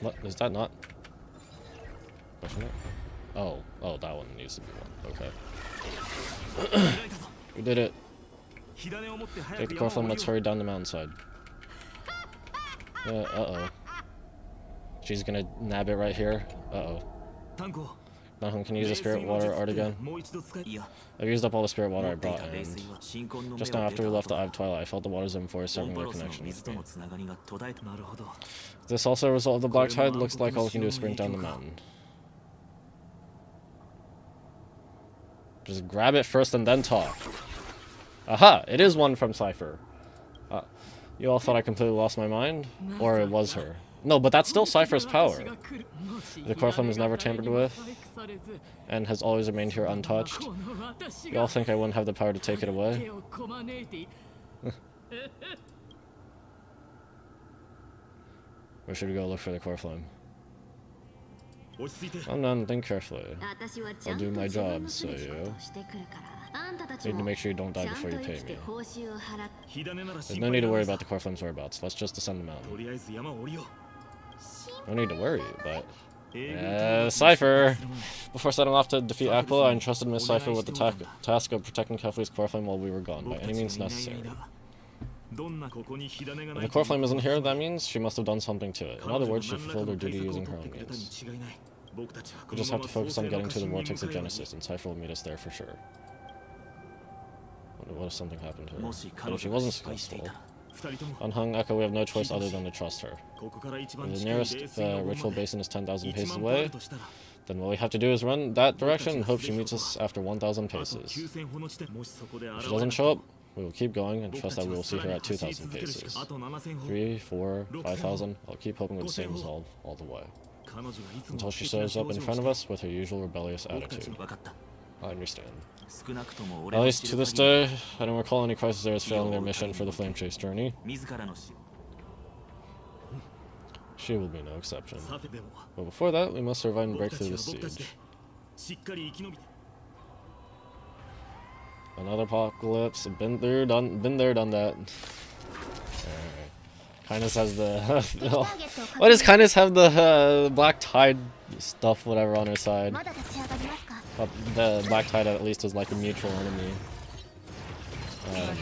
S1: What? Is that not? Oh, that one needs to be one. Okay. We did it. Take the core flame, let's hurry down the mountainside. Uh-oh. She's gonna nab it right here. Uh-oh. Nahum, can you use the spirit water art again? I've used up all the spirit water I brought, and just now after we left the Eye of Twilight, I felt the waters of forest serving their connection with me. Is this also a result of the black tide? Looks like all we can do is sprint down the mountain. Just grab it first and then talk. Aha! It is one from Cypher. You all thought I completely lost my mind? Or it was her? No, but that's still Cypher's power. The core flame is never tampered with, and has always remained here untouched. You all think I wouldn't have the power to take it away? Where should we go look for the core flame? I'm none, think carefully. I'll do my job, so you need to make sure you don't die before you pay me. There's no need to worry about the core flame's whereabouts. Let's just descend the mountain. No need to worry, but... Cypher! Before setting off to defeat Aquila, I entrusted Miss Cypher with the task of protecting Kefli's core flame while we were gone, by any means necessary. If the core flame isn't here, that means she must have done something to it. In other words, she fulfilled her duty using her own means. We just have to focus on getting to the vortex of Genesis, and Cypher will meet us there for sure. What if something happened to her? But if she wasn't successful... On Hung Echo, we have no choice other than to trust her. If the nearest ritual basin is 10,000 paces away, then what we have to do is run that direction and hope she meets us after 1,000 paces. If she doesn't show up, we will keep going and trust that we will see her at 2,000 paces. 3, 4, 5,000, I'll keep hoping with the same resolve all the way. Until she shows up in front of us with her usual rebellious attitude. I understand. At least to this day, I don't recall any crisis areas failing their mission for the Flame Chase journey. She will be no exception. But before that, we must survive and break through this siege. Another apocalypse. Been there, done that. Kindness has the... Why does Kindness have the black tide stuff, whatever, on her side? But the black tide at least is like a mutual enemy. I don't know.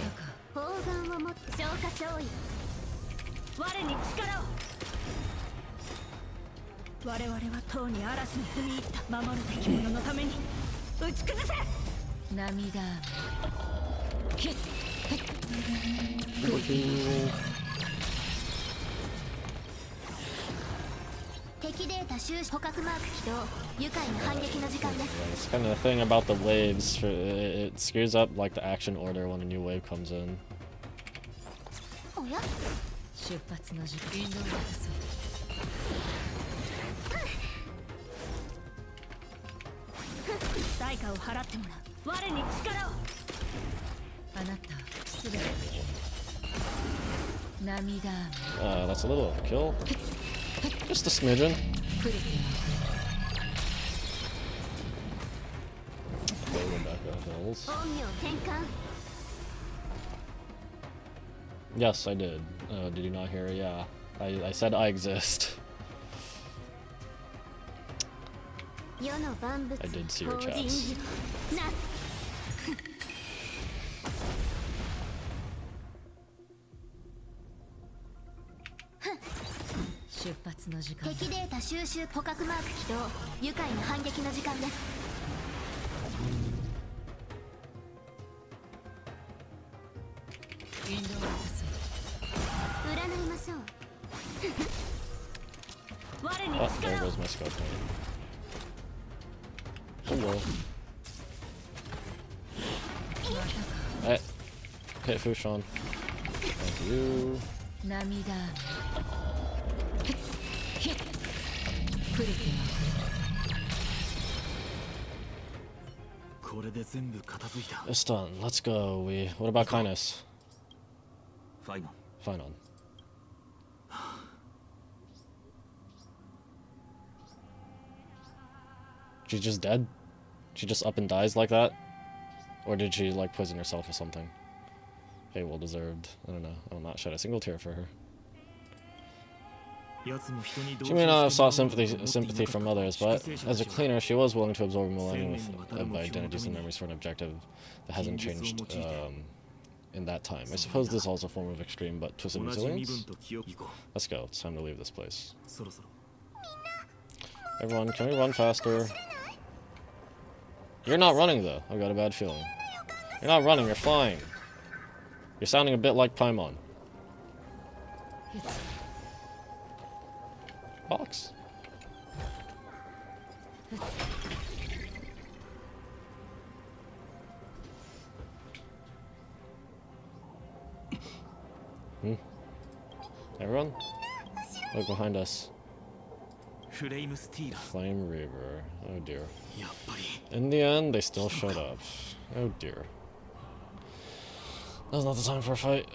S1: It's kind of the thing about the waves. It screws up like the action order when a new wave comes in. That's a little overkill. Just a smidgen. Going back up hills. Yes, I did. Did you not hear? Yeah. I said I exist. I did see your chats. Oh, there goes my scope. Hello. Hey, hit Fushan. Thank you. It's done. Let's go. What about Kindness? Fine on. She's just dead? She just up and dies like that? Or did she like poison herself or something? Hey, well deserved. I don't know. I will not shed a single tear for her. She may not have sought sympathy from others, but as a cleaner, she was willing to absorb a millennium of identities and memories for an objective that hasn't changed in that time. I suppose this is also a form of extreme but twisted resilience. Let's go. It's time to leave this place. Everyone, can we run faster? You're not running, though. I've got a bad feeling. You're not running, you're flying. You're sounding a bit like Paimon. Box. Everyone? Look behind us. Flame Reaver. Oh dear. In the end, they still showed up. Oh dear. Now's not the time for a fight.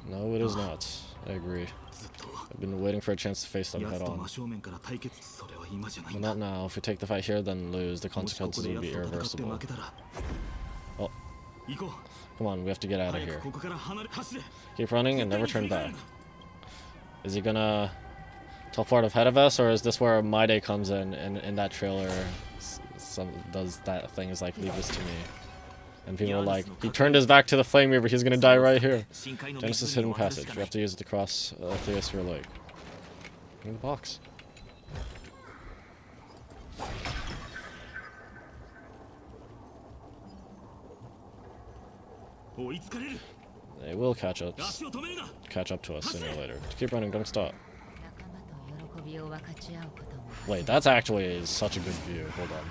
S1: No, it is not. I agree. I've been waiting for a chance to face them head on. But not now. If we take the fight here, then lose. The consequences will be irreversible. Oh. Come on, we have to get out of here. Keep running and never turn back. Is he gonna teleport ahead of us, or is this where My Day comes in that trailer? Does that thing is like, leave this to me. And people are like, he turned his back to the Flame Reaver, he's gonna die right here. Genesis Hidden Passage. We have to use it to cross Theosphere Lake. In the box. They will catch up to us sooner or later. To keep running, don't stop. Wait, that's actually such a good view. Hold on.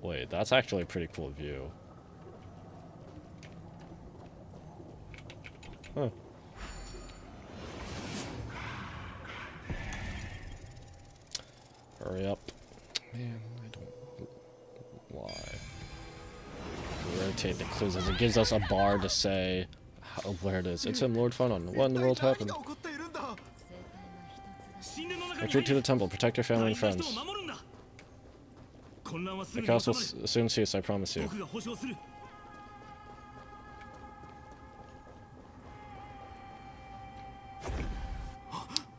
S1: Wait, that's actually a pretty cool view. Huh. Hurry up. Man, I don't... Why? Rotate the clues as it gives us a bar to say where it is. It's him, Lord Phonon. What in the world happened? Retreat to the temple. Protect your family and friends. The chaos will soon cease, I promise you.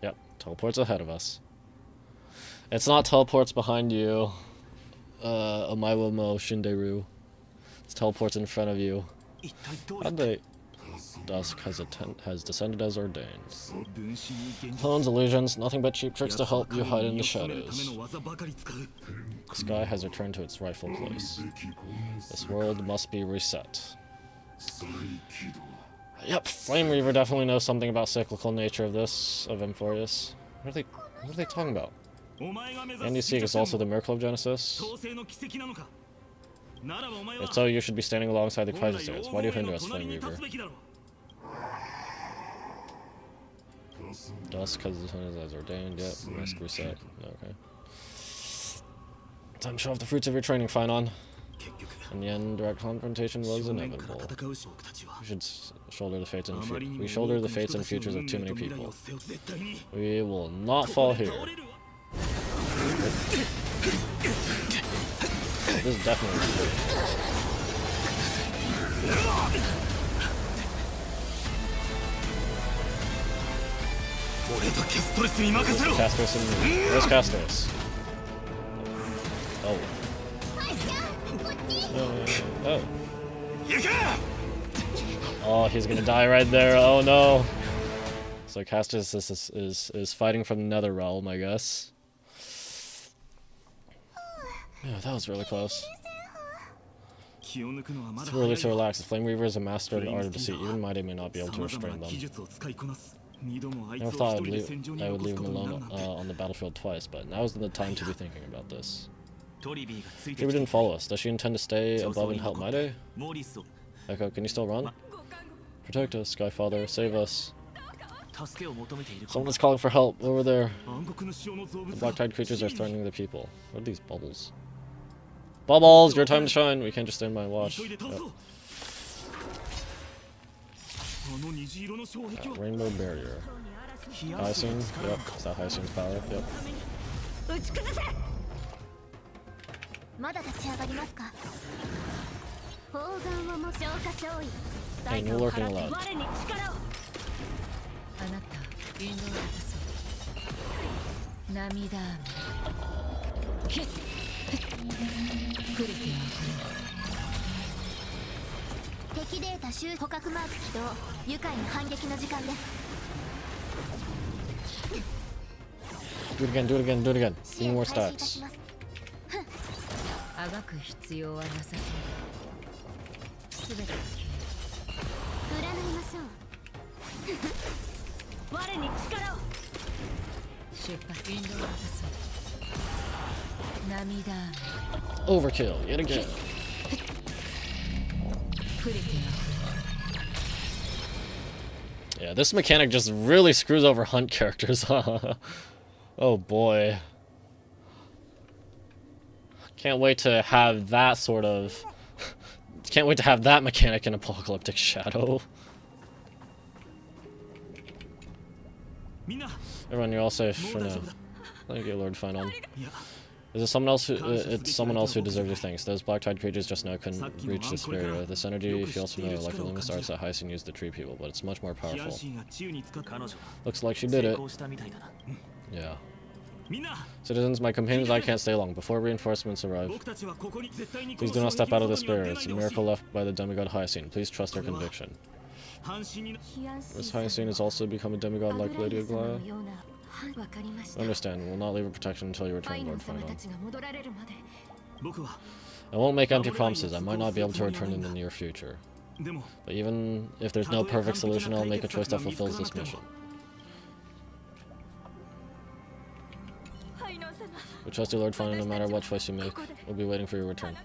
S1: Yep, teleports ahead of us. It's not teleports behind you, Omaiwo Shinderu. It's teleports in front of you. How'd they... Dusk has descended as ordained. Clones, illusions, nothing but cheap tricks to help you hide in the shadows. The sky has returned to its rightful place. This world must be reset. Yep, Flame Reaver definitely knows something about cyclical nature of this, of Emphorius. What are they talking about? Andy Seek is also the miracle of Genesis. If so, you should be standing alongside the Quasars. Why do you hinder us, Flame Reaver? Dusk has descended as ordained. Yep, must reset. Okay. Time to show off the fruits of your training, Phonon. In the end, direct confrontation was inevitable. We should shoulder the fates and we shoulder the fates and futures of too many people. We will not fall here. This is definitely good. Castos and where's Castos? Oh. Oh. Oh, he's gonna die right there. Oh no. So Castos is fighting from the Nether Realm, I guess. Yeah, that was really close. It's too early to relax. The Flame Reaver is a master of the art of deceit. Even My Day may not be able to restrain them. I never thought I would leave him alone on the battlefield twice, but now is the time to be thinking about this. Phoebe didn't follow us. Does she intend to stay above and help My Day? Echo, can you still run? Protect us, Skyfather. Save us. Someone is calling for help. Over there. The black-tide creatures are threatening the people. What are these bubbles? Bubbles! Your time to shine! We can't just stand by and watch. Yep. Rainbow Barrier. Hyacinth? Yep. Is that Hyacinth's power? Yep. Hey, no lurking allowed. Do it again, do it again, do it again. Need more stacks. Overkill, yet again. Yeah, this mechanic just really screws over hunt characters, huh? Oh boy. Can't wait to have that sort of... Can't wait to have that mechanic in Apocalyptic Shadow. Everyone, you're all safe for now. Thank you, Lord Finon. Is it someone else who, it's someone else who deserves your thanks. Those black-tide creatures just now couldn't reach this barrier. This energy feels familiar, like the luminous arts that Hyacin used to treat people, but it's much more powerful. Looks like she did it. Yeah. Citizens, my companions and I can't stay long. Before reinforcements arrive, please do not step out of this barrier. It's a miracle left by the demigod Hyacin. Please trust their conviction. This Hyacin has also become a demigod like Lady Aglaya? I understand. We'll not leave her protection until you return, Lord Finon. I won't make empty promises. I might not be able to return in the near future. But even if there's no perfect solution, I'll make a choice that fulfills this mission. We trust you, Lord Finon, no matter what choice you make. We'll be waiting for your return.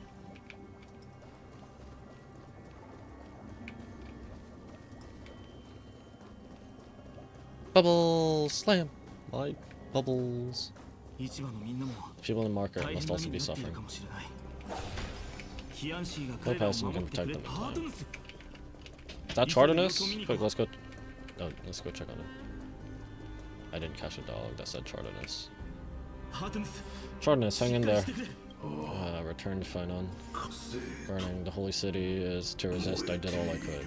S1: Bubbles! Slam! My bubbles. People in the market must also be suffering. Go past and you can protect them in time. Is that Chardonnus? Quick, let's go. Oh, let's go check on it. I didn't catch a dog that said Chardonnus. Chardonnus, hang in there. Return to Finon. Burning the holy city is to resist. I did all I could.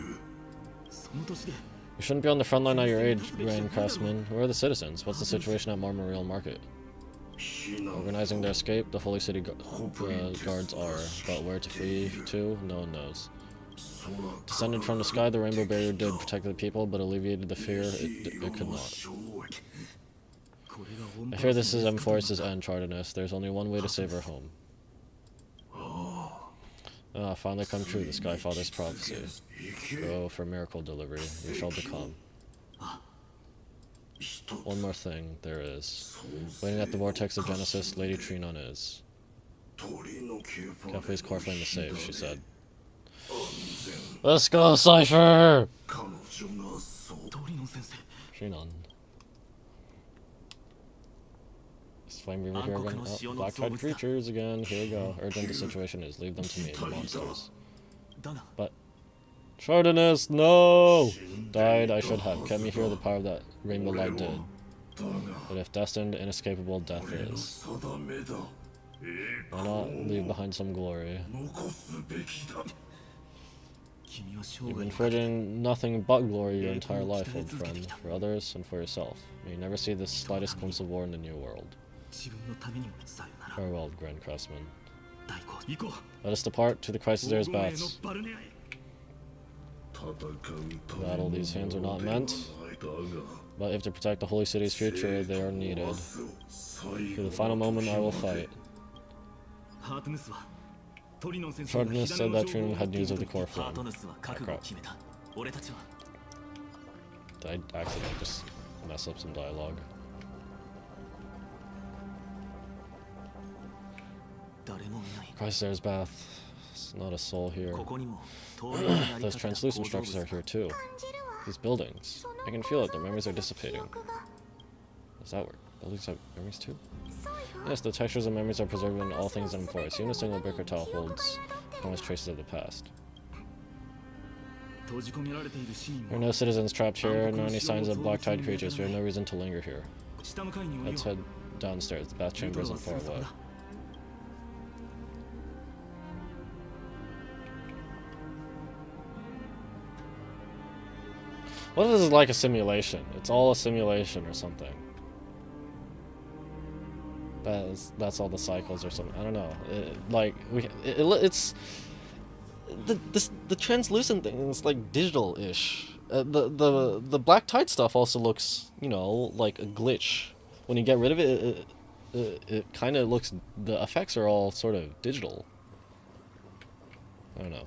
S1: You shouldn't be on the front line at your age, Grand Craftsman. Where are the citizens? What's the situation at Marmoreal Market? Organizing their escape, the Holy City guards are. But where to flee to, no one knows. Descended from the sky, the Rainbow Barrier did protect the people, but alleviated the fear it could not. I fear this is M4's end, Chardonnus. There's only one way to save our home. Ah, finally come true, the Sky Father's prophecy. Go for miracle delivery, you shall become. One more thing, there is. Waiting at the vortex of Genesis, Lady Trinon is. Can't please core flame the safe, she said. Let's go, Cypher! Trinon. Flame Reaver here again. Oh, black-eyed creatures again. Here we go. Urgent the situation is. Leave them to me, the monsters. But Chardonnus, no! Died, I should have. Kept me here, the power of that rainbow light did. But if destined, inescapable death is. Why not leave behind some glory? You've been forging nothing but glory your entire life, old friend. For others and for yourself. May you never see the slightest glimpse of war in the new world. Farewell, Grand Craftsman. Let us depart to the Chrysaor's baths. Battle, these hands are not meant, but if to protect the Holy City's future, they are needed. To the final moment, I will fight. Chardonnus said that Trinon had news of the core flame. Crap. Did I accidentally just mess up some dialogue? Chrysaor's bath. There's not a soul here. Those translucent structures are here too. These buildings. I can feel it, their memories are dissipating. Does that work? Buildings have memories too? Yes, the textures and memories are preserved in all things in forest. Even a single brick or tile holds countless traces of the past. There are no citizens trapped here, nor any signs of black-tide creatures. We have no reason to linger here. Let's head downstairs. The bath chamber isn't far away. What if this is like a simulation? It's all a simulation or something. That's all the cycles or something. I don't know. It's the translucent thing is like digital-ish. The black tide stuff also looks, you know, like a glitch. When you get rid of it, it kind of looks. The effects are all sort of digital. I don't know.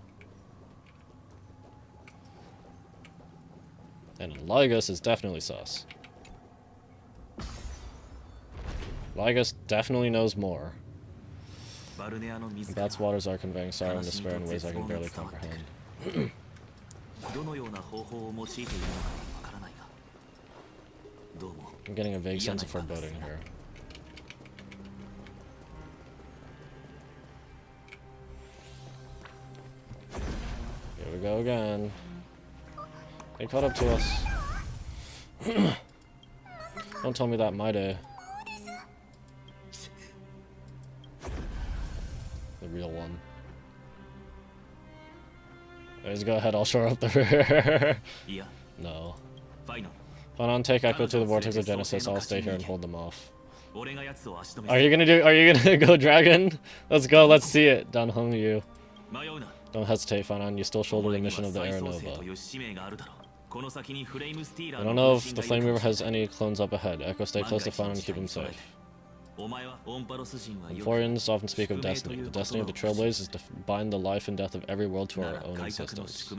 S1: And Lygus is definitely sus. Lygus definitely knows more. Bat's waters are conveying sorrow and despair in ways I can barely comprehend. I'm getting a vague sense of foreboding here. Here we go again. They caught up to us. Don't tell me that my day. The real one. Let's go ahead, I'll shore up the rear. No. Fine on, take Echo to the Vortex of Genesis, I'll stay here and hold them off. Are you gonna go dragon? Let's go, let's see it. Dan Hung you. Don't hesitate, Fanon, you still shoulder the mission of the Aeronova. I don't know if the Flame Weaver has any clones up ahead. Echo, stay close to Fanon and keep him safe. Amphorians often speak of destiny. The destiny of the Trailblazers is to bind the life and death of every world to our own existence.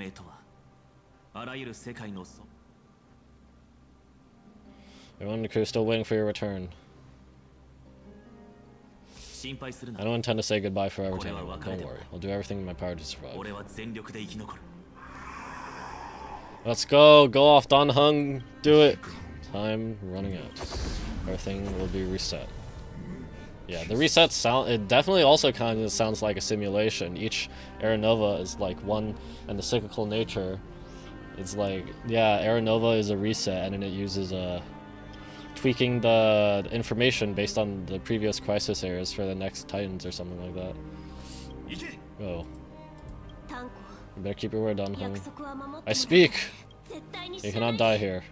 S1: Everyone in the crew is still waiting for your return. I don't intend to say goodbye forever to anyone, don't worry. I'll do everything in my power to survive. Let's go! Go off, Dan Hung! Do it! Time running out. Everything will be reset. Yeah, the reset sound, it definitely also kind of sounds like a simulation. Each Aeronova is like one, and the cyclical nature, it's like, yeah, Aeronova is a reset, and then it uses tweaking the information based on the previous crisis areas for the next Titans or something like that. Oh. You better keep your word, Dan Hung. I speak! You cannot die here.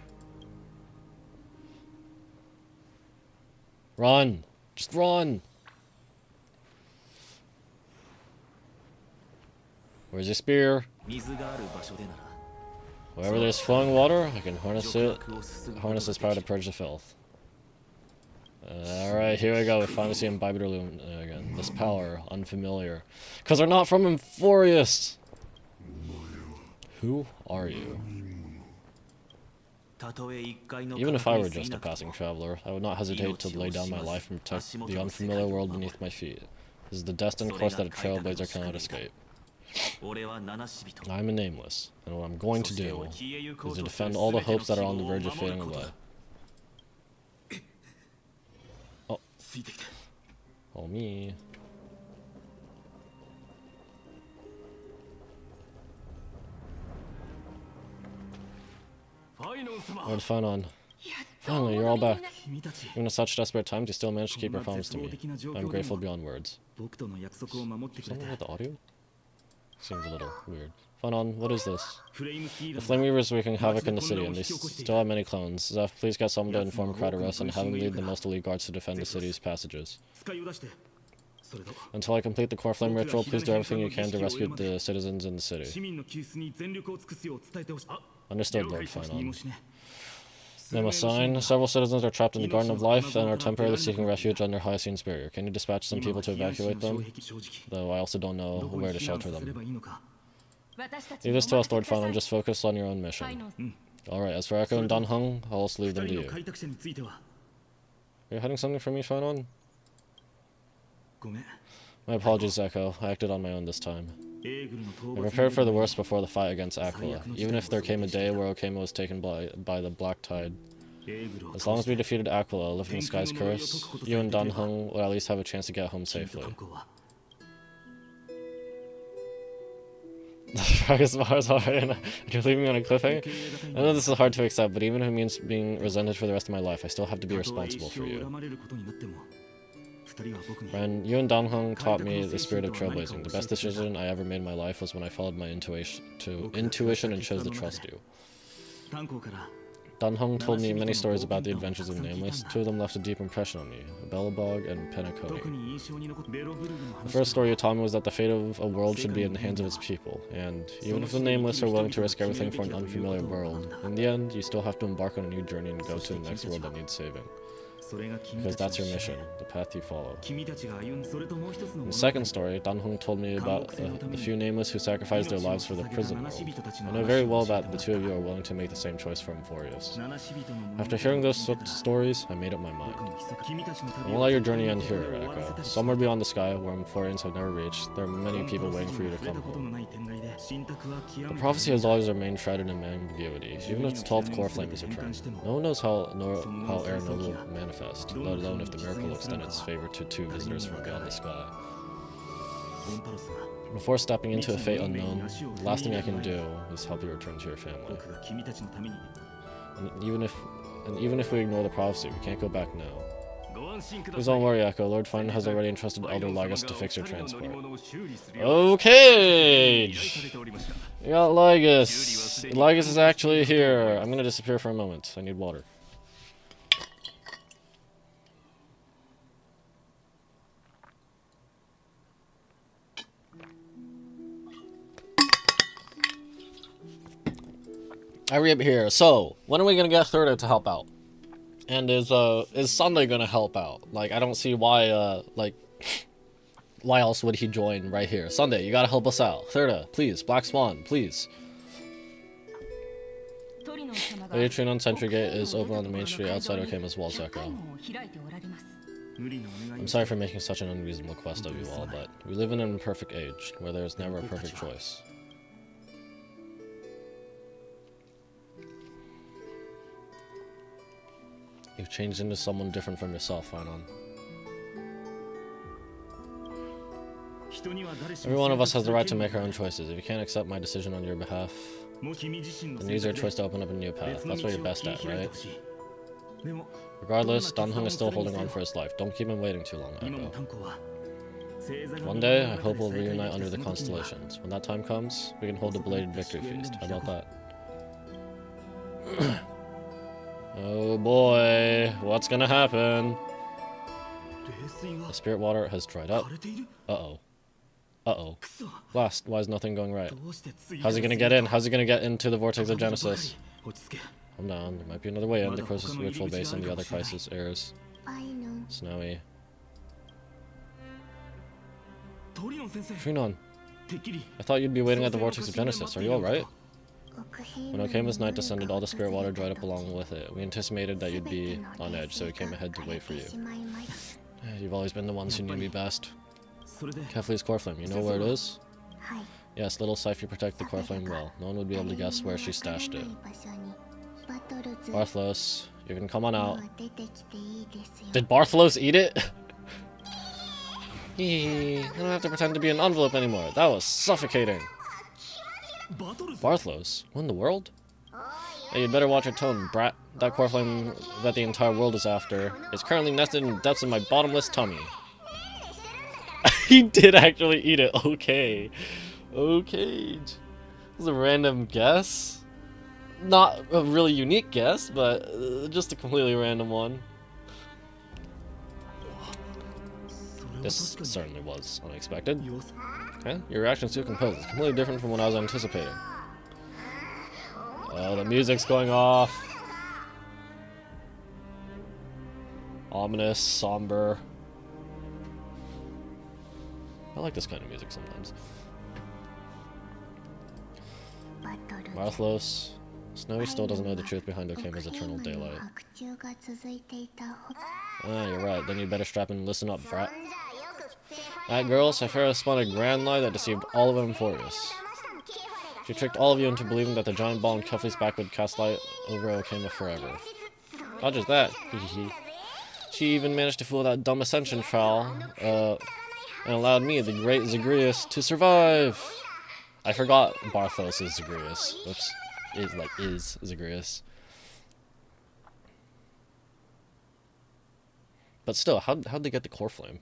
S1: Run! Just run! Where's your spear? Wherever there's flowing water, I can harness this power to purge the filth. Alright, here we go. We finally see Imbibitor again. This power, unfamiliar. Because they're not from Emphorius! Who are you? Even if I were just a passing traveler, I would not hesitate to lay down my life and protect the unfamiliar world beneath my feet. This is the destined course that a trailblazer cannot escape. I am a nameless, and what I'm going to do is to defend all the hopes that are on the verge of fading away. Oh. Oh, me. Lord Fanon. Finally, you're all back. Even in such desperate times, you still managed to keep your promise to me. I'm grateful beyond words. Something with the audio? Seems a little weird. Fanon, what is this? The Flame Weaver is wreaking havoc in the city, and they still have many clones. Zeph, please get someone to inform Kratos and have him lead the most elite guards to defend the city's passages. Until I complete the core flame ritual, please do everything you can to rescue the citizens in the city. Understood, Lord Fanon. Memo sign. Several citizens are trapped in the Garden of Life and are temporarily seeking refuge under Hyacine's barrier. Can you dispatch some people to evacuate them? Though I also don't know where to shelter them. Leave this to us, Lord Fanon. Just focus on your own mission. Alright, as for Echo and Dan Hung, I'll also leave them to you. Are you hiding something from me, Fanon? My apologies, Echo. I acted on my own this time. I prepared for the worst before the fight against Aquila, even if there came a day where Okama was taken by the Black Tide. As long as we defeated Aquila, lifting the sky's curse, you and Dan Hung will at least have a chance to get home safely. You're leaving me on a cliffhanger? I know this is hard to accept, but even if it means being resented for the rest of my life, I still have to be responsible for you. Ren, you and Dan Hung taught me the spirit of trailblazing. The best decision I ever made in my life was when I followed my intuition and chose to trust you. Dunhong told me many stories about the adventures of Nameless. Two of them left a deep impression on me, Bellabog and Penacony. The first story you told me was that the fate of a world should be in the hands of its people, and even if the Nameless are willing to risk everything for an unfamiliar world, in the end, you still have to embark on a new journey and go to the next world that needs saving. Because that's your mission, the path you follow. In the second story, Danhong told me about the few Nameless who sacrificed their lives for the prison world. I know very well that the two of you are willing to make the same choice for Amphorius. After hearing those stories, I made up my mind. I won't let your journey end here, Echo. Somewhere beyond the sky, where Amphorians have never reached, there are many people waiting for you to come home. The prophecy has always remained shrouded in ambiguity, even if the 12th core flame is returned. No one knows how Erno will manifest, let alone if the miracle will extend its favor to two visitors from beyond the sky. Before stepping into a fate unknown, the last thing I can do is help you return to your family. And even if we ignore the prophecy, we can't go back now. Please don't worry, Echo. Lord Fun has already entrusted Elder Lygus to fix your transport. Okay! We got Lygus. Lygus is actually here. I'm gonna disappear for a moment. I need water. I read here. So, when are we gonna get Thurda to help out? And is Sunday gonna help out? Like, I don't see why, why else would he join right here? Sunday, you gotta help us out. Thurda, please. Black Swan, please. The Atrian on Sentry Gate is open on the main street outside Okama's walls, Echo. I'm sorry for making such an unreasonable quest of you all, but we live in an imperfect age, where there is never a perfect choice. You've changed into someone different from yourself, Finon. Every one of us has the right to make our own choices. If you can't accept my decision on your behalf, then use your choice to open up a new path. That's what you're best at, right? Regardless, Danhong is still holding on for his life. Don't keep him waiting too long, Echo. One day, I hope we'll reunite under the constellations. When that time comes, we can hold a belated victory feast. How about that? Oh boy, what's gonna happen? The spirit water has dried up. Uh-oh. Uh-oh. Blast, why is nothing going right? How's he gonna get in? How's he gonna get into the Vortex of Genesis? Calm down, there might be another way in. The closest ritual base and the other crisis airs. Snowy. Trinon, I thought you'd be waiting at the Vortex of Genesis. Are you alright? When Okama's night descended, all the spirit water dried up along with it. We anticipated that you'd be on edge, so we came ahead to wait for you. You've always been the ones who knew me best. Kefli's core flame, you know where it is? Yes, little Siphi protect the core flame well. No one would be able to guess where she stashed it. Barthlos, you can come on out. Did Barthlos eat it? I don't have to pretend to be an envelope anymore. That was suffocating. Barthlos? What in the world? Hey, you'd better watch your tone, brat. That core flame that the entire world is after is currently nested in the depths of my bottomless tummy. He did actually eat it. Okay. Okay. This is a random guess. Not a really unique guess, but just a completely random one. This certainly was unexpected. Okay, your reaction's too composed. It's completely different from what I was anticipating. Oh, the music's going off. Ominous, somber. I like this kind of music sometimes. Barthlos. Snowy still doesn't know the truth behind Okama's eternal daylight. Ah, you're right. Then you'd better strap in and listen up, brat. That girl, Cyphera, spun a grand lie that deceived all of Amphorius. She tricked all of you into believing that the giant ball in Kefli's back would cast light over Okama forever. Not just that, she even managed to fool that dumb Ascension trial, and allowed me, the great Zagreus, to survive! I forgot Barthos is Zagreus. Whoops. Is Zagreus. But still, how'd they get the core flame?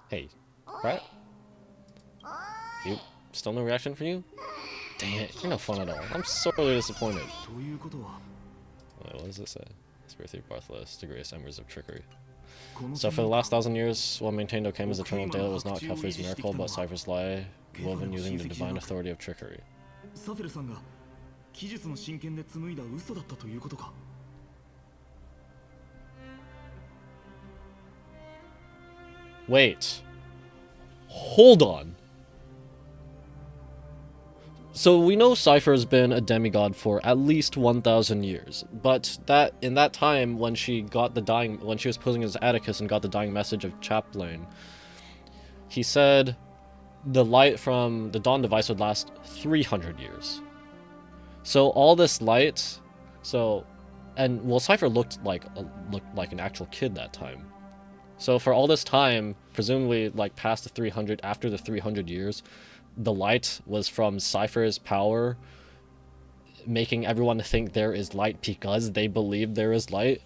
S1: Hey, right? You still no reaction for you? Dang it, you're no fun at all. I'm sorely disappointed. Wait, what does it say? Spirit Thief Bartholus, the greatest embers of trickery. So for the last 1,000 years, what maintained Okama's eternal daylight was not Kefli's miracle, but Cypher's lie, woven using the divine authority of trickery. Wait. Hold on. So we know Cypher has been a demigod for at least 1,000 years, but that in that time when she was posing as Atticus and got the dying message of Chaplain, he said the light from the dawn device would last 300 years. So all this light, Cypher looked like an actual kid that time. So for all this time, presumably like past the 300, after the 300 years, the light was from Cypher's power, making everyone think there is light because they believe there is light.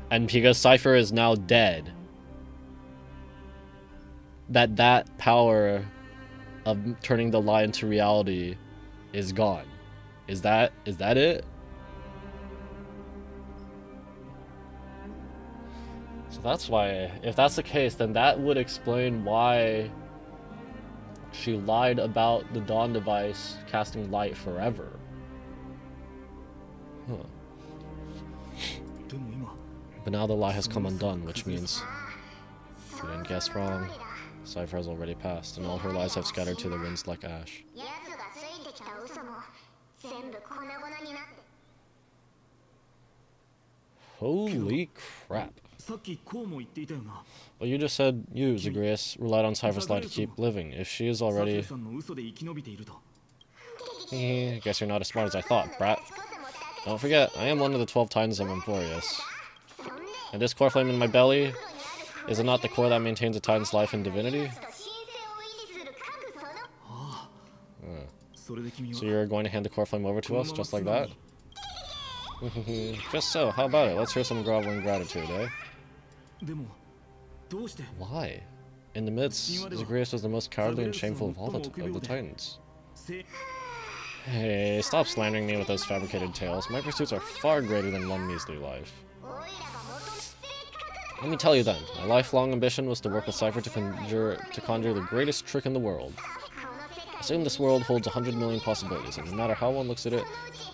S1: And because Cypher is now dead, that power of turning the lie into reality is gone. Is that it? So that's why, if that's the case, then that would explain why she lied about the dawn device casting light forever. Huh. But now the lie has come undone, which means she didn't guess wrong. Cypher has already passed, and all her lies have scattered to the winds like ash. Holy crap. Well, you just said you, Zagreus, relied on Cypher's light to keep living. If she is already... I guess you're not as smart as I thought, brat. Don't forget, I am one of the 12 titans of Emporius. And this core flame in my belly, is it not the core that maintains a titan's life and divinity? So you're going to hand the core flame over to us, just like that? Just so, how about it? Let's hear some groveling gratitude, eh? Why? In the midst, Zagreus was the most cowardly and shameful of all the titans. Hey, stop slandering me with those fabricated tales. My pursuits are far greater than one measly life. Let me tell you then, my lifelong ambition was to work with Cypher to conjure the greatest trick in the world. Assume this world holds 100 million possibilities, and no matter how one looks at it,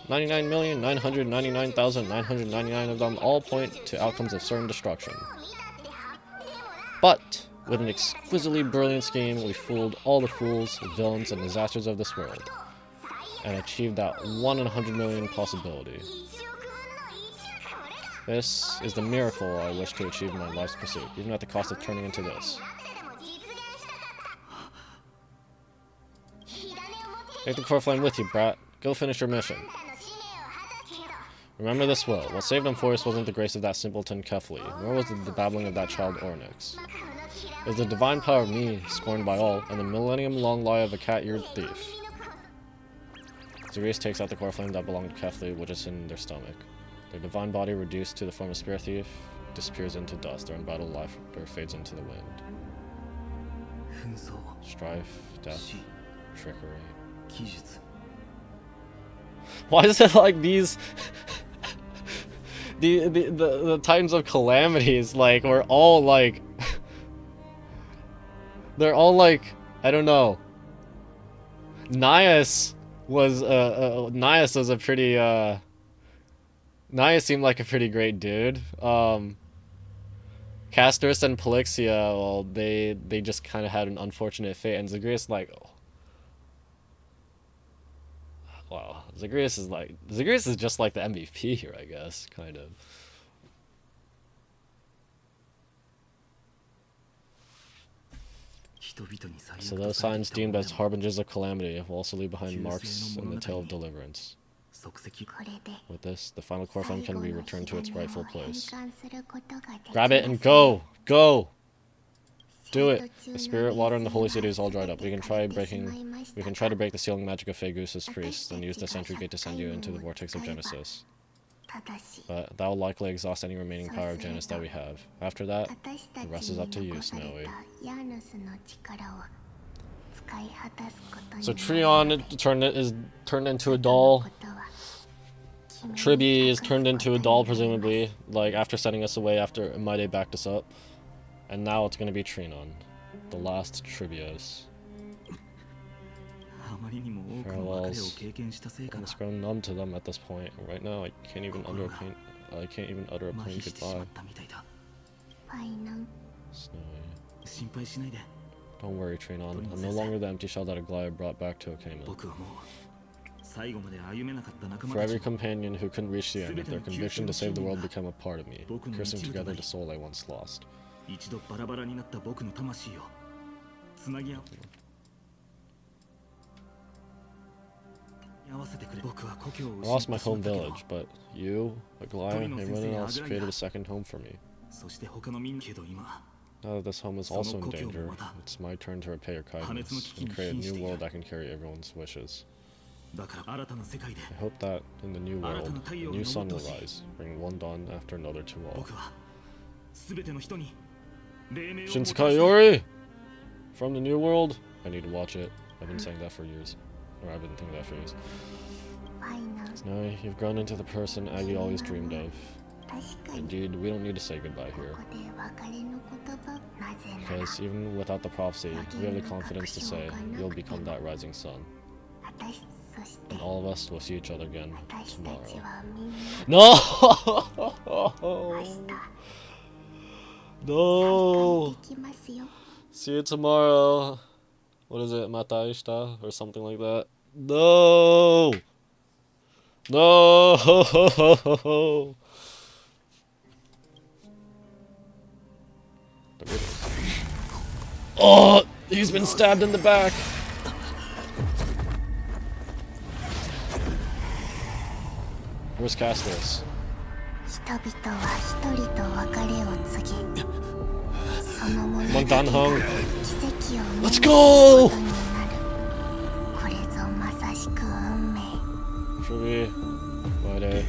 S1: 99,999,999 of them all point to outcomes of certain destruction. But, with an exquisitely brilliant scheme, we fooled all the fools, villains, and disasters of this world, and achieved that 1 in 100 million possibility. This is the miracle I wish to achieve in my life's pursuit, even at the cost of turning into this. Take the core flame with you, brat. Go finish your mission. Remember this well. What saved Emporius wasn't the grace of that simpleton Kefli, nor was it the babbling of that child Ornyx. It was the divine power of me, scorned by all, and the millennium-long lie of a cat-eared thief. Zagreus takes out the core flame that belonged to Kefli, which is in their stomach. Their divine body, reduced to the form of Spirit Thief, disappears into dust. Their unbridled life fades into the wind. Strife, death, trickery. Why is it like these... the Titans of Calamities, like, we're all like... they're all like... I don't know. Nias was a pretty, Nias seemed like a pretty great dude. Castorus and Polixia, well, they just kind of had an unfortunate fate, and Zagreus, like... Wow, Zagreus is just like the MVP here, I guess, kind of. So those signs deemed as harbingers of calamity will also leave behind marks in the tale of deliverance. With this, the final core flame can be returned to its rightful place. Grab it and go! Go! Do it! The spirit water in the holy city is all dried up. We can try to break the sealing magic of Phaegusus' priests, and use the sentry gate to send you into the vortex of Genesis. But that will likely exhaust any remaining power of Janus that we have. After that, the rest is up to you, Snowy. So Treon is turned into a doll. Tribby is turned into a doll, presumably, like after sending us away after Maide backed us up. And now it's gonna be Trinon, the last Tribios. Farewells. I'm almost grown numb to them at this point. Right now, I can't even utter a plain goodbye. Snowy. Don't worry, Trinon. I'm no longer the empty shell that Aglaya brought back to Okama. For every companion who couldn't reach the end, their conviction to save the world became a part of me, cursing together the soul I once lost. I lost my home village, but you, Aglaya, and everyone else created a second home for me. Now that this home is also in danger, it's my turn to repay your kindness and create a new world that can carry everyone's wishes. I hope that in the new world, a new sun will rise, bringing one dawn after another to all. Shinsekai from the new world? I need to watch it. I've been saying that for years. Or I've been thinking that for years. Snowy, you've grown into the person Aggie always dreamed of. Indeed, we don't need to say goodbye here. Because even without the prophecy, we have the confidence to say, you'll become that rising sun. And all of us will see each other again tomorrow. No! No! See you tomorrow. What is it? Mataishita? Or something like that? No! No! Oh! He's been stabbed in the back! Where's Castus? Montanhung. Let's go! Tribby. Maide.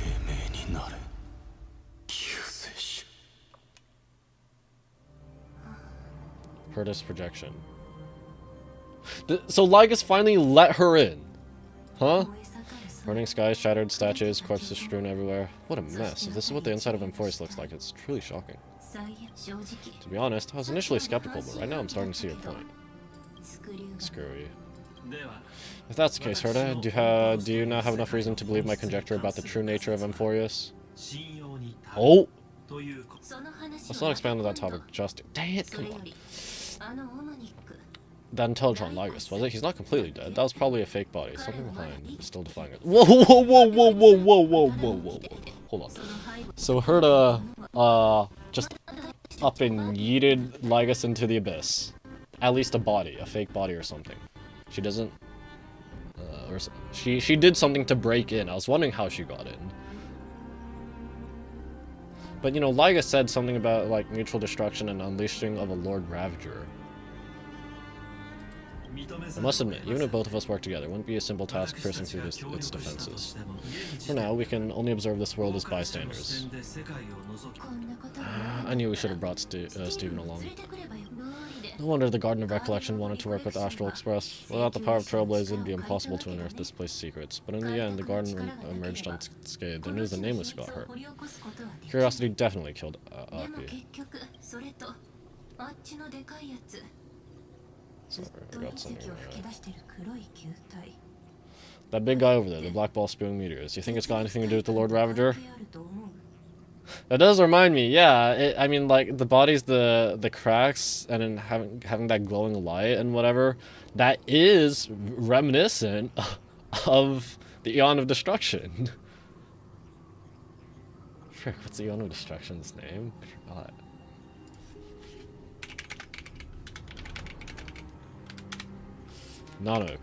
S1: Hurtus projection. So Lygus finally let her in. Huh? Burning skies, shattered statues, corpses strewn everywhere. What a mess. If this is what the inside of Emphorius looks like, it's truly shocking. To be honest, I was initially skeptical, but right now I'm starting to see your point. Screwy. If that's the case, Herta, do you now have enough reason to believe my conjecture about the true nature of Emphorius? Oh! Let's not expand on that topic just yet. Dang it, come on. That Intelligent Lygus, was it? He's not completely dead. That was probably a fake body. Something behind is still defying it. Whoa, whoa, whoa, whoa, whoa, whoa, whoa, whoa, whoa. Hold on. So Herta, just up and yeeted Lygus into the abyss. At least a body, a fake body or something. She doesn't... or she did something to break in. I was wondering how she got in. But, you know, Lygus said something about, like, mutual destruction and unleashing of a Lord Ravager. I must admit, even if both of us work together, it wouldn't be a simple task piercing through its defenses. For now, we can only observe this world as bystanders. I knew we should have brought Stephen along. No wonder the Garden of Recollection wanted to work with Astral Express. Without the power of Trailblaze, it would be impossible to unearth this place's secrets. But in the end, the Garden emerged unscathed. The news the Nameless got hurt. Curiosity definitely killed Aki. Sorry, I got something right. That big guy over there, the black ball spewing meteors. You think it's got anything to do with the Lord Ravager? That does remind me, yeah. I mean, like, the body's the cracks, and then having that glowing light and whatever, that is reminiscent of the Eon of Destruction. Frick, what's the Eon of Destruction's name? I forgot. Nanook.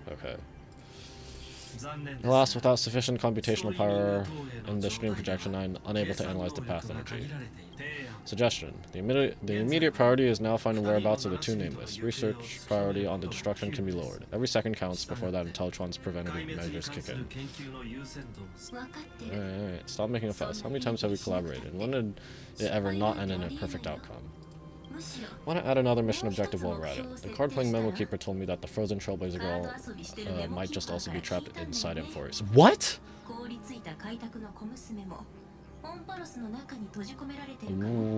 S1: Okay. Alas, without sufficient computational power in the stream projection, I'm unable to analyze the path energy. Suggestion. The immediate priority is now finding whereabouts of the two Nameless. Research priority on the destruction can be lowered. Every second counts before that Intelligentron's preventative measures kick in. Alright, stop making a fuss. How many times have we collaborated? When did it ever not end in a perfect outcome? Want to add another mission objective while we're at it. The card-playing memo keeper told me that the frozen trailblazer girl might just also be trapped inside Amphorius. What?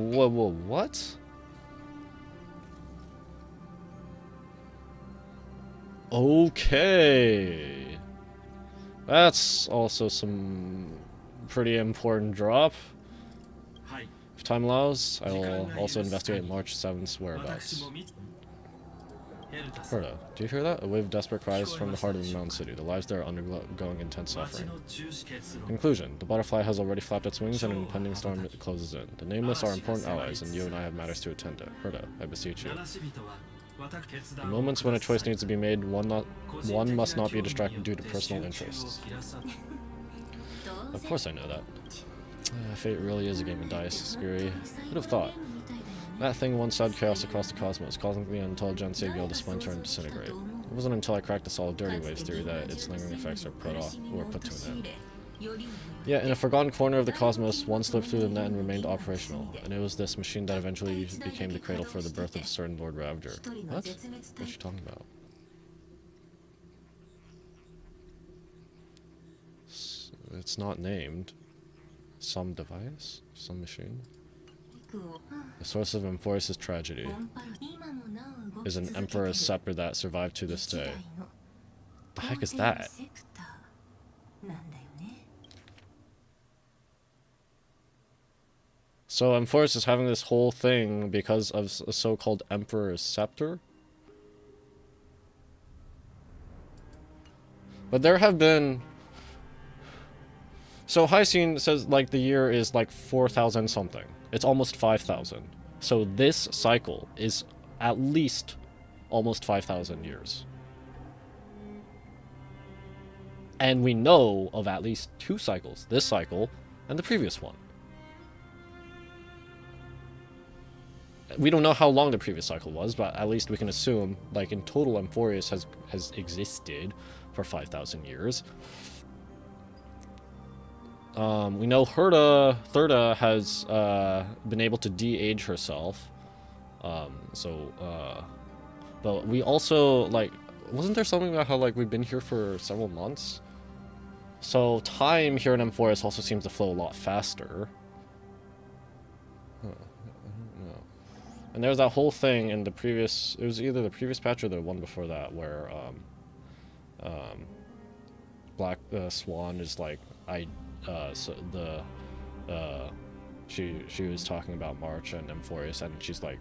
S1: Whoa, what? Okay. That's also some pretty important drop. If time allows, I will also investigate March 7th's whereabouts. Herta, do you hear that? A wave of desperate cries from the heart of the mountain city. The lives there are undergoing intense suffering. Conclusion. The butterfly has already flapped its wings and an impending storm closes in. The nameless are important allies, and you and I have matters to attend to. Herta, I beseech you. In moments when a choice needs to be made, one must not be distracted due to personal interests. Of course I know that. Fate really is a game of dice, Scary. Who'd have thought? That thing once sowed chaos across the cosmos, causing the intelligentsia guild to splinter and disintegrate. It wasn't until I cracked the solid dirty waves theory that its lingering effects are put to an end. Yet, in a forgotten corner of the cosmos, one slipped through the net and remained operational, and it was this machine that eventually became the cradle for the birth of a certain Lord Ravager. What? What are you talking about? It's not named. Some device? Some machine? The source of Amphorius' tragedy is an Emperor's scepter that survived to this day. The heck is that? So Amphorius is having this whole thing because of a so-called Emperor's scepter? But there have been... So Hysene says like the year is like 4,000 something. It's almost 5,000. So this cycle is at least almost 5,000 years. And we know of at least 2 cycles. This cycle and the previous one. We don't know how long the previous cycle was, but at least we can assume, like in total, Amphorius has existed for 5,000 years. We know Thurda has been able to de-age herself. But we also, like, wasn't there something about how, like, we've been here for several months? So time here in Amphorius also seems to flow a lot faster. Huh. I don't know. And there's that whole thing in the previous, it was either the previous patch or the one before that, where Black Swan is like, she was talking about March and Amphorius, and she's like,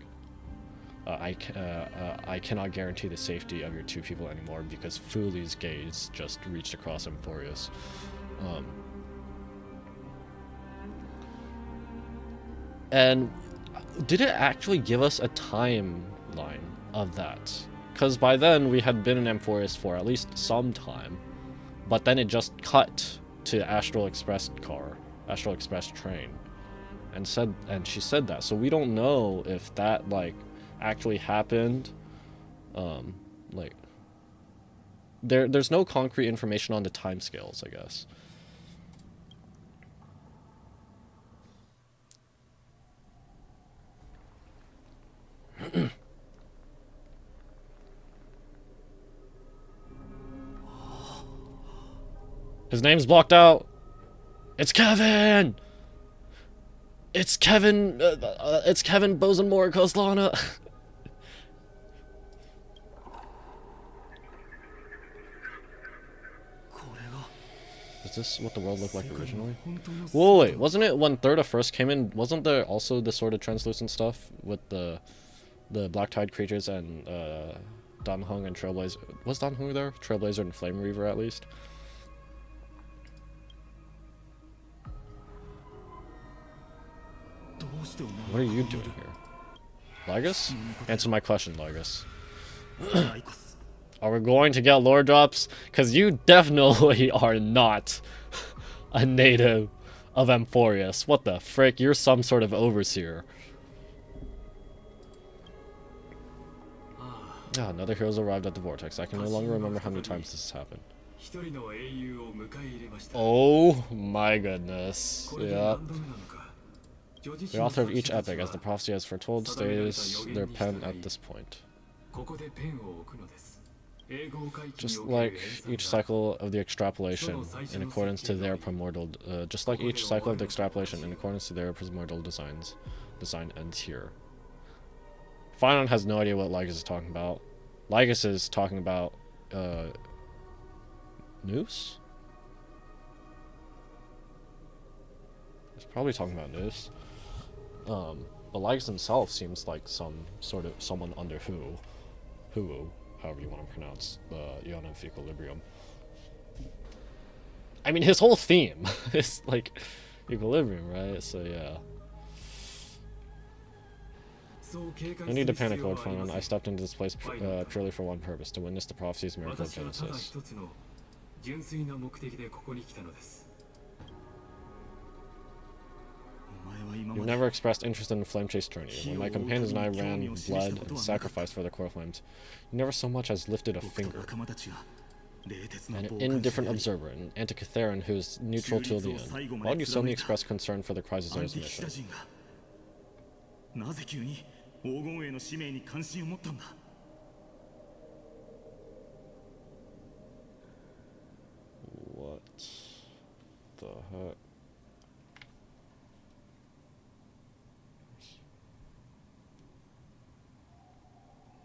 S1: I cannot guarantee the safety of your 2 people anymore because Fuli's gaze just reached across Amphorius. And did it actually give us a timeline of that? Because by then we had been in Amphorius for at least some time, but then it just cut to Astral Express train, and she said that. So we don't know if that like actually happened. Like there's no concrete information on the timescales, I guess. His name's blocked out. It's Kevin. It's Kevin. It's Kevin Bosenmore Koslana. Is this what the world looked like originally? Whoa, wait, wasn't it when Thurda first came in? Wasn't there also the sort of translucent stuff with the Black Tide creatures and Danhung and Trailblazer? Was Danhung there? Trailblazer and Flame Reaver at least. What are you doing here? Lygus? Answer my question, Lygus. Are we going to get lore drops? Because you definitely are not a native of Amphorius. What the frick? You're some sort of overseer. Ah, another hero's arrived at the vortex. I can no longer remember how many times this has happened. Oh my goodness. Yeah. The author of each epic, as the prophecy has foretold, stays their pen at this point. Just like each cycle of the extrapolation in accordance to their primordial, design ends here. Finon has no idea what Lygus is talking about. Lygus is talking about, Noose? He's probably talking about Noose. But Lygus himself seems like someone under Huu, however you want to pronounce the Eon of Equilibrium. I mean, his whole theme is like Equilibrium, right? So yeah. No need to panic, Lord Finon. I stepped into this place purely for one purpose, to witness the prophecy's miracle of Genesis. You've never expressed interest in the Flame Chase journey. When my companions and I ran, bled, and sacrificed for the Core Flames, you never so much as lifted a finger. An indifferent observer, an Antikytheran who is neutral till the end. Why would you suddenly express concern for the Chrysaor's mission? What the heck?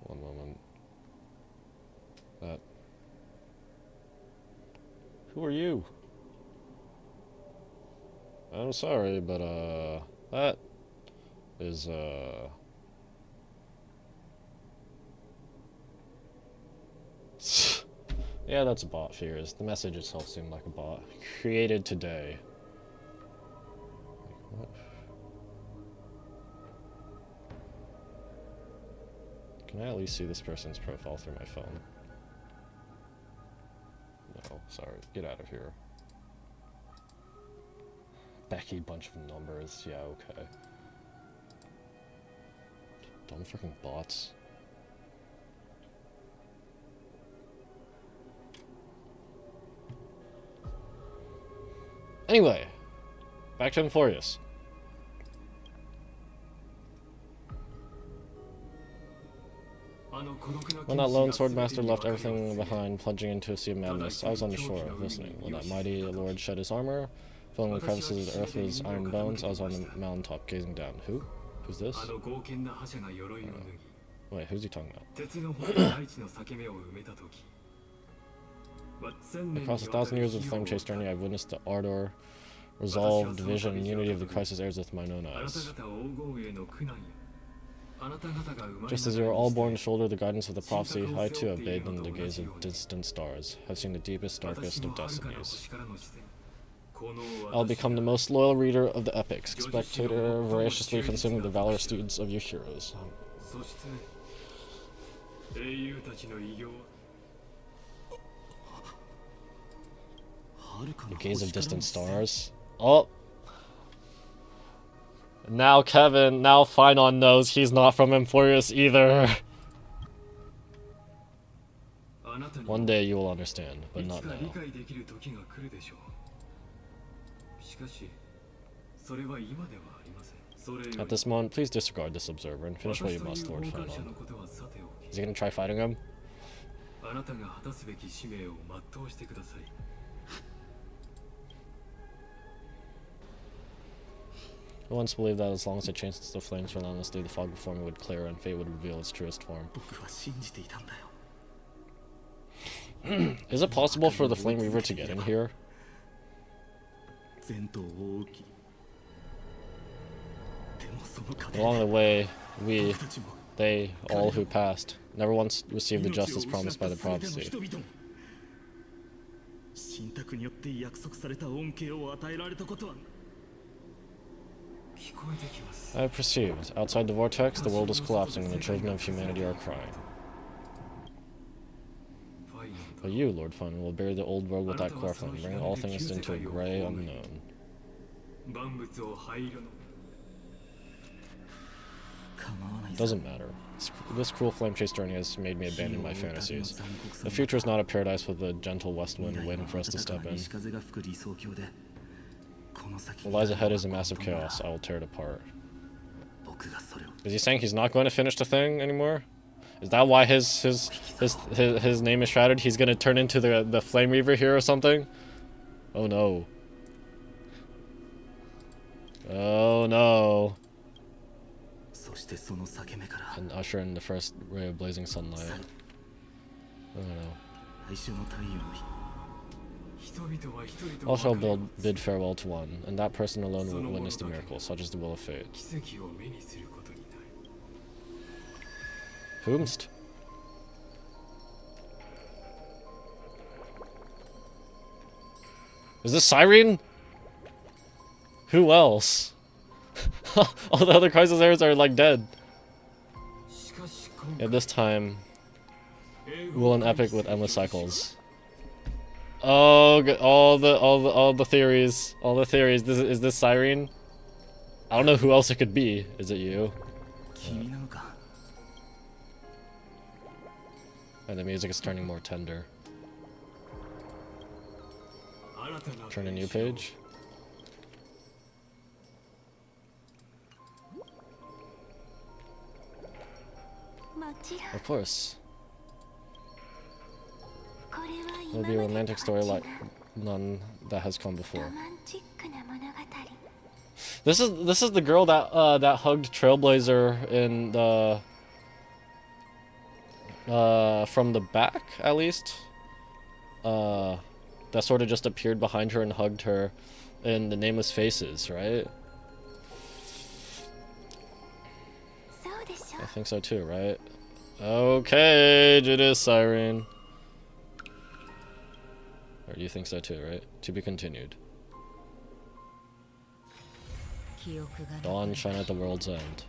S1: One moment. Who are you? I'm sorry, but that is yeah, that's a bot, Fears. The message itself seemed like a bot. Created today. Like, what? Can I at least see this person's profile through my phone? No, sorry. Get out of here. Becky, bunch of numbers. Yeah, okay. Dumb freaking bots. Anyway, back to Infurious. When that lone swordmaster left everything behind, plunging into a sea of madness, I was on the shore, listening. When that mighty lord shed his armor, filling the crevices of the earth with his iron bones, I was on the mountaintop, gazing down. Who? Who's this? Wait, who's he talking about? Across 1,000 years of the Flame Chase journey, I've witnessed the ardor, resolve, division, and unity of the Crisis heirs with my own eyes. Just as you were all born to shoulder the guidance of the prophecy, I too have bathed in the gaze of distant stars, have seen the deepest, darkest of destinies. I'll become the most loyal reader of the epics, spectator voraciously consuming the valorous deeds of your heroes. The gaze of distant stars. Oh! Now Finon knows he's not from Infurious either. One day you will understand, but not now. At this moment, please disregard this observer and finish what you must, Lord Finon. Is he gonna try fighting him? I once believed that as long as I chased the flames relentlessly, the fog before me would clear and fate would reveal its truest form. Is it possible for the Flame Reaver to get in here? Along the way, they, all who passed, never once received the justice promised by the prophecy. I have perceived. Outside the vortex, the world is collapsing and the children of humanity are crying. But you, Lord Finon, will bury the old world with that core flame, bring all things into a grey unknown. Doesn't matter. This cruel flame chase journey has made me abandon my fantasies. The future is not a paradise with a gentle west wind waiting for us to step in. What lies ahead is a massive chaos. I will tear it apart. Is he saying he's not going to finish the thing anymore? Is that why his name is shattered? He's gonna turn into the Flame Reaver here or something? Oh no. Oh no. And usher in the first ray of blazing sunlight. Oh no. All shall bid farewell to one, and that person alone will witness the miracle, such is the will of fate. Whomst? Is this Siren? Who else? All the other crisis errors are like dead. At this time, will an epic with endless cycles. Oh, all the theories, Is this Siren? I don't know who else it could be. Is it you? And the music is turning more tender. Turn a new page. Of course. It'll be a romantic story like none that has come before. This is the girl that that hugged Trailblazer in the from the back, at least. That sort of just appeared behind her and hugged her in the Nameless Faces, right? I think so too, right? Okay, it is Siren. Or you think so too, right? To be continued. Dawn shine at the world's end.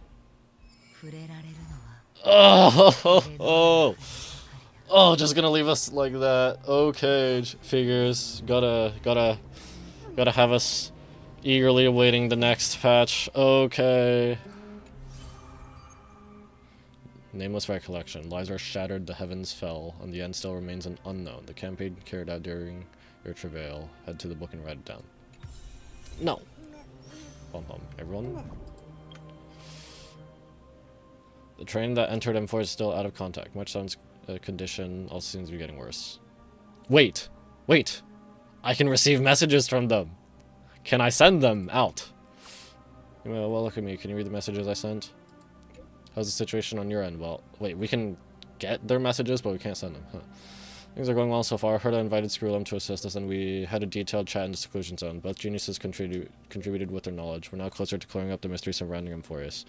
S1: Oh, just gonna leave us like that. Okay, figures. Gotta have us eagerly awaiting the next patch. Okay. Nameless recollection. Lies are shattered, the heavens fell, and the end still remains an unknown. The campaign carried out during your travail. Head to the book and write it down. No. Everyone. The train that entered M4 is still out of contact. Much sounds condition also seems to be getting worse. Wait! I can receive messages from them! Can I send them out? Well, look at me. Can you read the messages I sent? How's the situation on your end? Well, wait, we can get their messages, but we can't send them. Huh. Things are going well so far. I heard I invited Screwlum to assist us, and we had a detailed chat in the seclusion zone. Both geniuses contributed with their knowledge. We're now closer to clearing up the mystery surrounding Amphorius.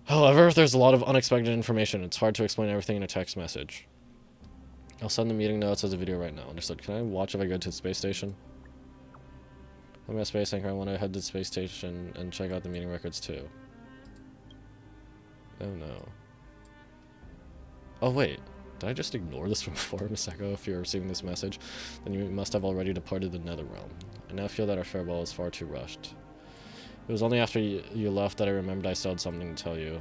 S1: However, there's a lot of unexpected information. It's hard to explain everything in a text message. I'll send the meeting notes as a video right now. Understood. Can I watch if I go to the space station? I'm at Space Anchor. I want to head to the space station and check out the meeting records too. Oh no. Oh wait. Did I just ignore this from before, Miss Echo? If you're receiving this message, then you must have already departed the Netherrealm. I now feel that our farewell is far too rushed. It was only after you left that I remembered I still had something to tell you.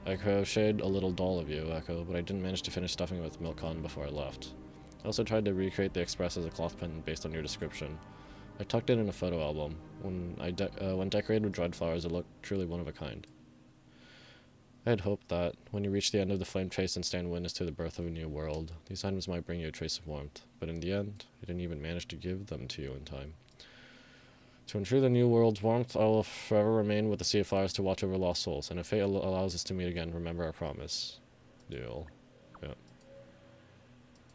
S1: I crocheted a little doll of you, Echo, but I didn't manage to finish stuffing it with milk con before I left. I also tried to recreate the Express as a cloth pendant based on your description. I tucked it in a photo album. When decorated with dried flowers, it looked truly one of a kind. I had hoped that, when you reach the end of the flame chase and stand witness to the birth of a new world, these items might bring you a trace of warmth, but in the end, I didn't even manage to give them to you in time. To ensure the new world's warmth, I will forever remain with the Sea of Flowers to watch over lost souls, and if fate allows us to meet again, remember our promise. Deal. Yeah.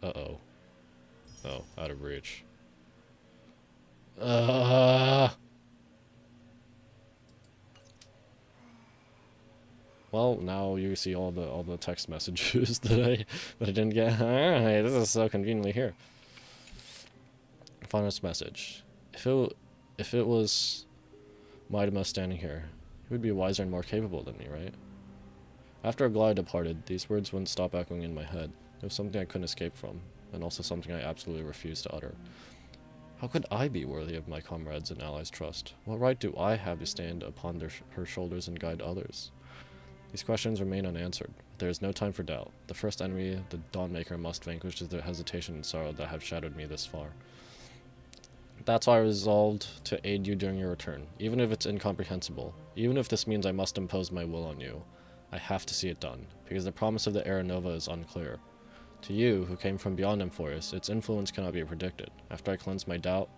S1: Uh-oh. Oh, out of reach. Well, now you see all the text messages that I didn't get. Alright, this is so conveniently here. Finest message. If it was Mightymo standing here, he would be wiser and more capable than me, right? After Aglaya departed, these words wouldn't stop echoing in my head. It was something I couldn't escape from, and also something I absolutely refused to utter. How could I be worthy of my comrades' and allies' trust? What right do I have to stand upon her shoulders and guide others? These questions remain unanswered, but there is no time for doubt. The first enemy, the Dawnmaker, must vanquish the hesitation and sorrow that have shattered me this far. That's why I resolved to aid you during your return, even if it's incomprehensible. Even if this means I must impose my will on you. I have to see it done, because the promise of the Era Nova is unclear. To you, who came from beyond Emphorius, its influence cannot be predicted. After I cleanse my doubt,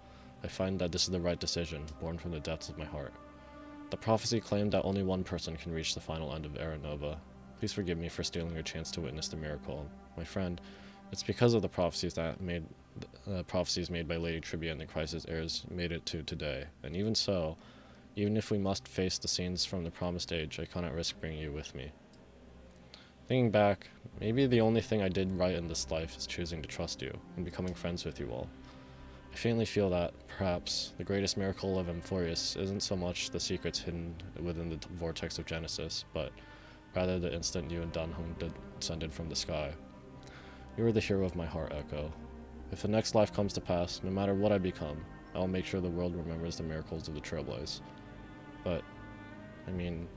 S1: I find that this is the right decision, born from the depths of my heart. The prophecy claimed that only one person can reach the final end of Era Nova. Please forgive me for stealing your chance to witness the miracle. My friend, it's because of the prophecies made by Lady Trivia and the crisis heirs made it to today. And even so, even if we must face the scenes from the promised age, I cannot risk bringing you with me. Thinking back, maybe the only thing I did right in this life is choosing to trust you and becoming friends with you all. I faintly feel that, perhaps, the greatest miracle of Emphorius isn't so much the secrets hidden within the vortex of Genesis, but rather the instant you and Dunhung descended from the sky. You are the hero of my heart, Echo. If the next life comes to pass, no matter what I become, I will make sure the world remembers the miracles of the Trailblaze. But, I mean,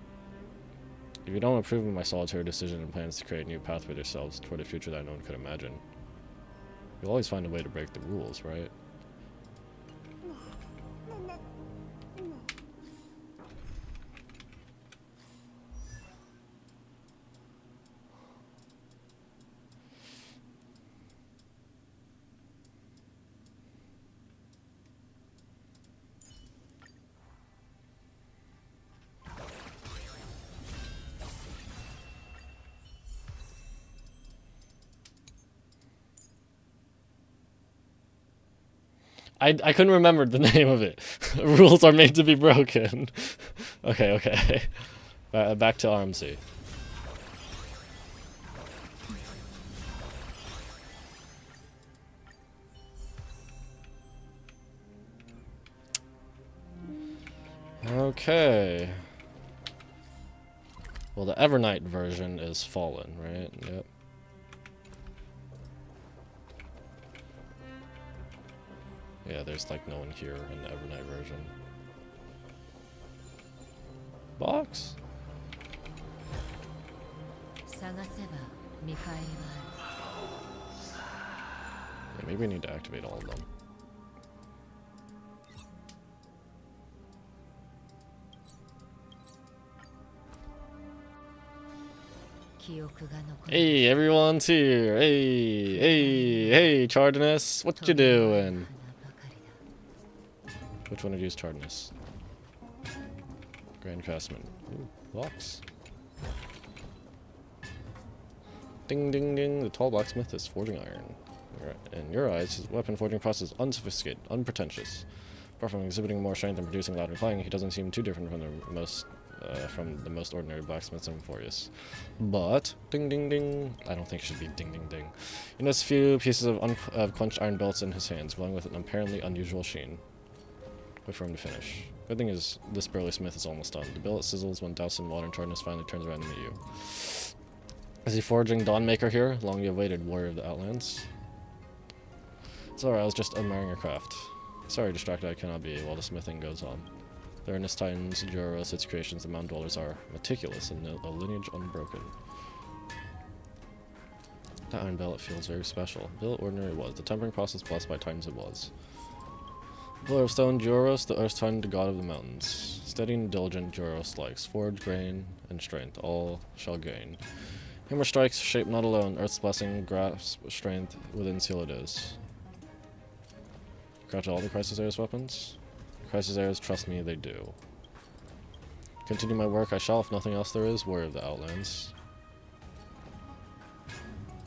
S1: if you don't approve of my solitary decision and plans to create a new path for yourselves toward a future that no one could imagine, you'll always find a way to break the rules, right? I couldn't remember the name of it. Rules are made to be broken. Okay. Back to RMC. Okay. Well, the Evernight version is Fallen, right? Yep. Yeah, there's like no one here in the Evernight version. Box? Yeah, maybe we need to activate all of them. Hey, everyone's here. Hey, Chardonnus. What you doing? Which one of you is Chardonnus? Grand Craftsman. Ooh, box. Ding, ding, ding. The tall blacksmith is forging iron. In your eyes, his weapon forging process is unsophisticated, unpretentious. Apart from exhibiting more strength and producing louder clang, he doesn't seem too different from the most ordinary blacksmiths in Emphorius. But, ding ding ding, I don't think it should be ding ding ding. He notices a few pieces of quenched iron belts in his hands, glowing with an apparently unusual sheen. Wait for him to finish. Good thing is, this burly smith is almost done. The billet sizzles when doused in water and Chardonnus finally turns around to meet you. Is he forging Dawnmaker here? Long you have waited, warrior of the Outlands. It's alright, I was just admiring your craft. Sorry, distracted I cannot be while the smithing goes on. The earnest titans, Juros, its creations, the mountain dwellers are meticulous and a lineage unbroken. That iron billet feels very special. Billet ordinary it was. The tempering process blessed by titans it was. Pillar of stone, Juros, the earth titan, the god of the mountains. Steady and diligent, Juros likes. Forge, grain, and strength, all shall gain. Hammer strikes, shape not alone, earth's blessing, grasp strength, within seal it is. Crouch all the Crisis Heirs weapons? Crisis Heirs, trust me, they do. Continue my work, I shall, if nothing else there is, warrior of the Outlands.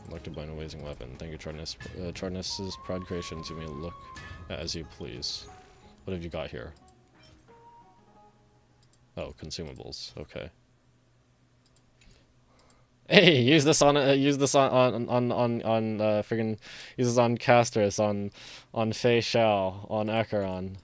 S1: Elected by an amazing weapon. Thank you, Chardonnus. Chardonnus's proud creations you may look at as you please. What have you got here? Oh, consumables. Okay. Hey, use this on friggin' use this on Castris, on Fei Xiao, on Acheron.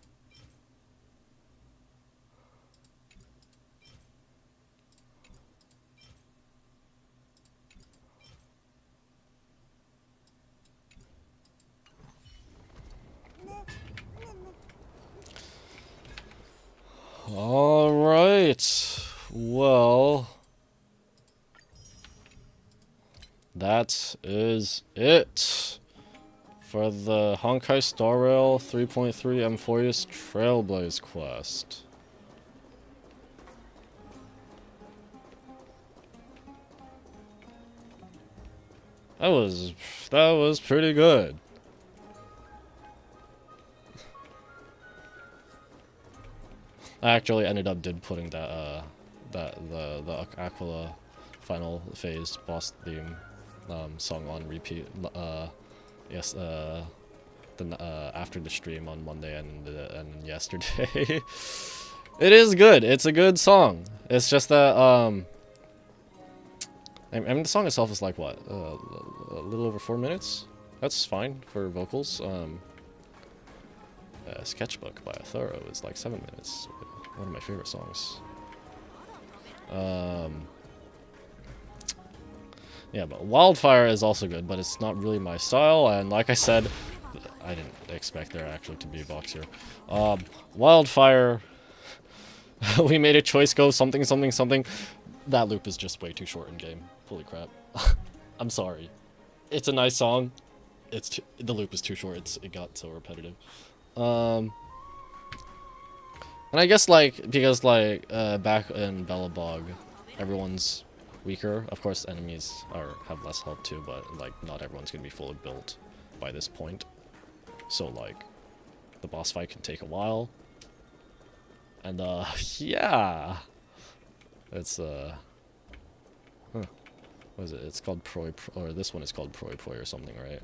S1: All right. Well, that is it For the Honkai Star Rail 3.3 Amphoreus Trailblaze quest. That was pretty good. I actually ended up putting that the Aquila final phase boss theme song on repeat. Yes, after the stream on Monday and yesterday. It is good. It's a good song. It's just that I mean the song itself is like what a little over 4 minutes. That's fine for vocals. Sketchbook by Athuro is like 7 minutes. One of my favorite songs. Yeah, but Wildfire is also good, but it's not really my style, and like I said, I didn't expect there actually to be a box here. Wildfire, we made a choice, go something, something, something. That loop is just way too short in game. Holy crap. I'm sorry. It's a nice song. The loop is too short. It got so repetitive. And I guess because back in Bellabog, everyone's weaker. Of course, enemies have less health too, but not everyone's gonna be fully built by this point. So the boss fight can take a while. And yeah, it's huh. What is it? It's called Proi, or this one is called Proi or something, right?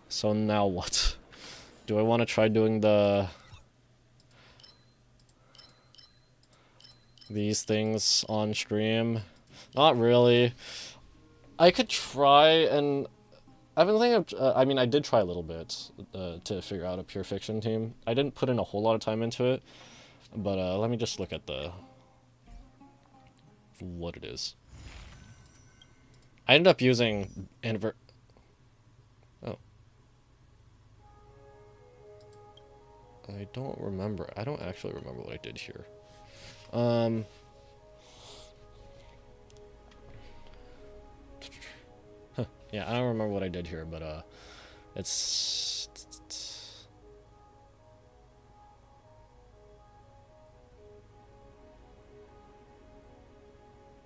S1: So now what? Do I want to try doing these things on stream? Not really. I could try, and I've been thinking of, I mean, I did try a little bit to figure out a Pure Fiction team. I didn't put in a whole lot of time into it, but let me just look at what it is. I ended up using Oh. I don't remember. I don't actually remember what I did here. Yeah, I don't remember what I did here, but it's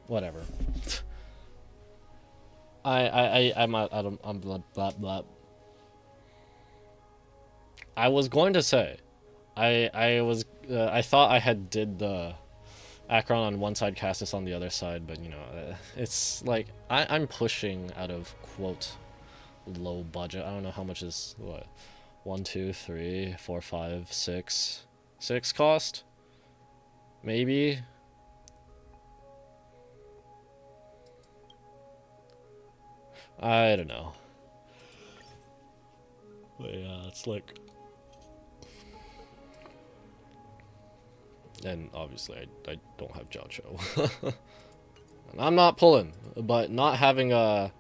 S1: whatever. I'm blah blah blah. I was going to say, I thought I had did the Akron on one side, Cassis on the other side, but you know, it's like I'm pushing out of quote low budget. I don't know how much is what 1, 2, 3, 4, 5, 6 cost, maybe. I don't know. But yeah, it's like, and obviously I don't have Jocho. And I'm not pulling, but not having a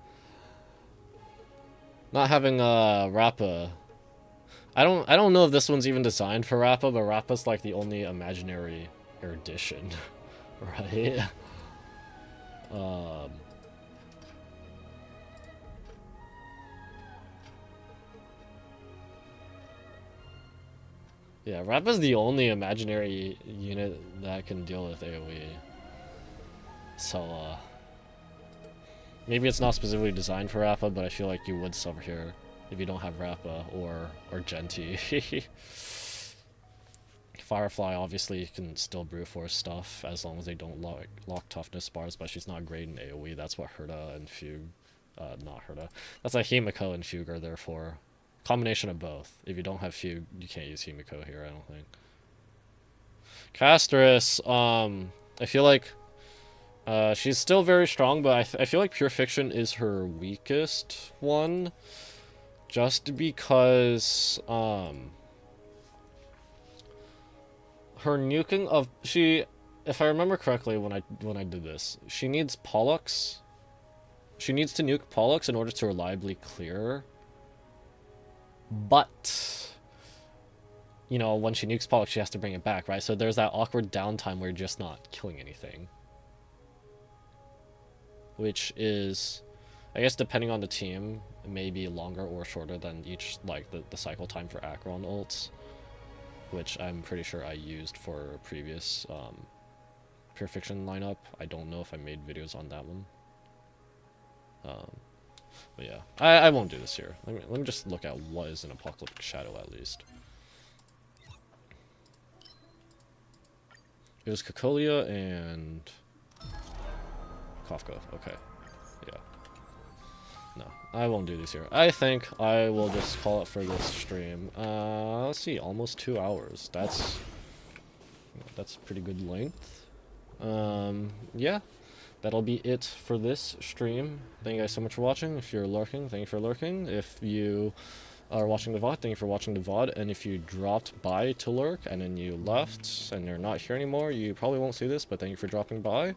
S1: Rappa. I don't know if this one's even designed for Rappa, but Rappa's like the only imaginary erudition, right? Yeah, Rappa's the only imaginary unit that can deal with AoE. So, maybe it's not specifically designed for Rappa, but I feel like you would suffer here if you don't have Rappa or Genti. Firefly obviously can still brute force stuff as long as they don't lock toughness bars, but she's not great in AoE. That's what Herta and Fugue, not Herta. That's what Himiko and Fugue are there for. Combination of both. If you don't have Fugue, you can't use Himiko here, I don't think. Castris, I feel like she's still very strong, but I feel like Pure Fiction is her weakest one. Just because, her nuking of, if I remember correctly when I did this, she needs Pollux. She needs to nuke Pollux in order to reliably clear. But, you know, when she nukes Pollux, she has to bring it back, right? So there's that awkward downtime where you're just not killing anything. Which is I guess depending on the team, it may be longer or shorter than each, like, the cycle time for Acheron ults, which I'm pretty sure I used for a previous Pure Fiction lineup. I don't know if I made videos on that one. But yeah, I won't do this here. Let me just look at what is an Apocalyptic Shadow at least. It was Cocolia and Kafka. Okay, yeah. No, I won't do these here. I think I will just call it for this stream. Let's see, almost 2 hours. That's pretty good length. Yeah. That'll be it for this stream. Thank you guys so much for watching. If you're lurking, thank you for lurking. If you are watching the VOD, thank you for watching the VOD. And if you dropped by to lurk and then you left and you're not here anymore, you probably won't see this, but thank you for dropping by.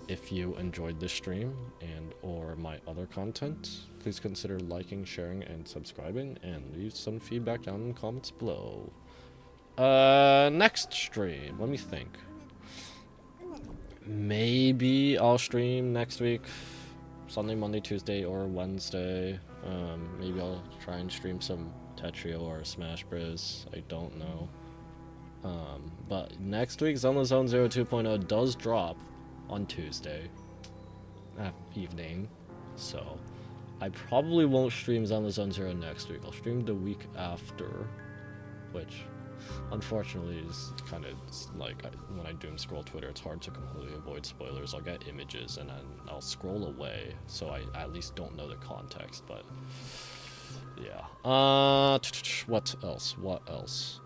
S1: If you enjoyed this stream and or my other content, please consider liking, sharing, and subscribing, and leave some feedback down in the comments below. Next stream, let me think. Maybe I'll stream next week, Sunday, Monday, Tuesday, or Wednesday. Maybe I'll try and stream some Tetrio or Smash Bros. I don't know. But next week, Zelda Zone 0 2.0 does drop on Tuesday evening, so I probably won't stream Zelda Zone 0 next week. I'll stream the week after, which unfortunately is kind of like when I doom scroll Twitter, it's hard to completely avoid spoilers. I'll get images and then I'll scroll away, so I at least don't know the context. But yeah, what else?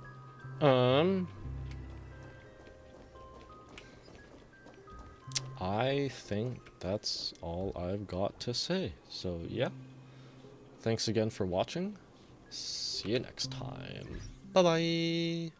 S1: I think that's all I've got to say. So yeah, thanks again for watching. See you next time. Bye bye.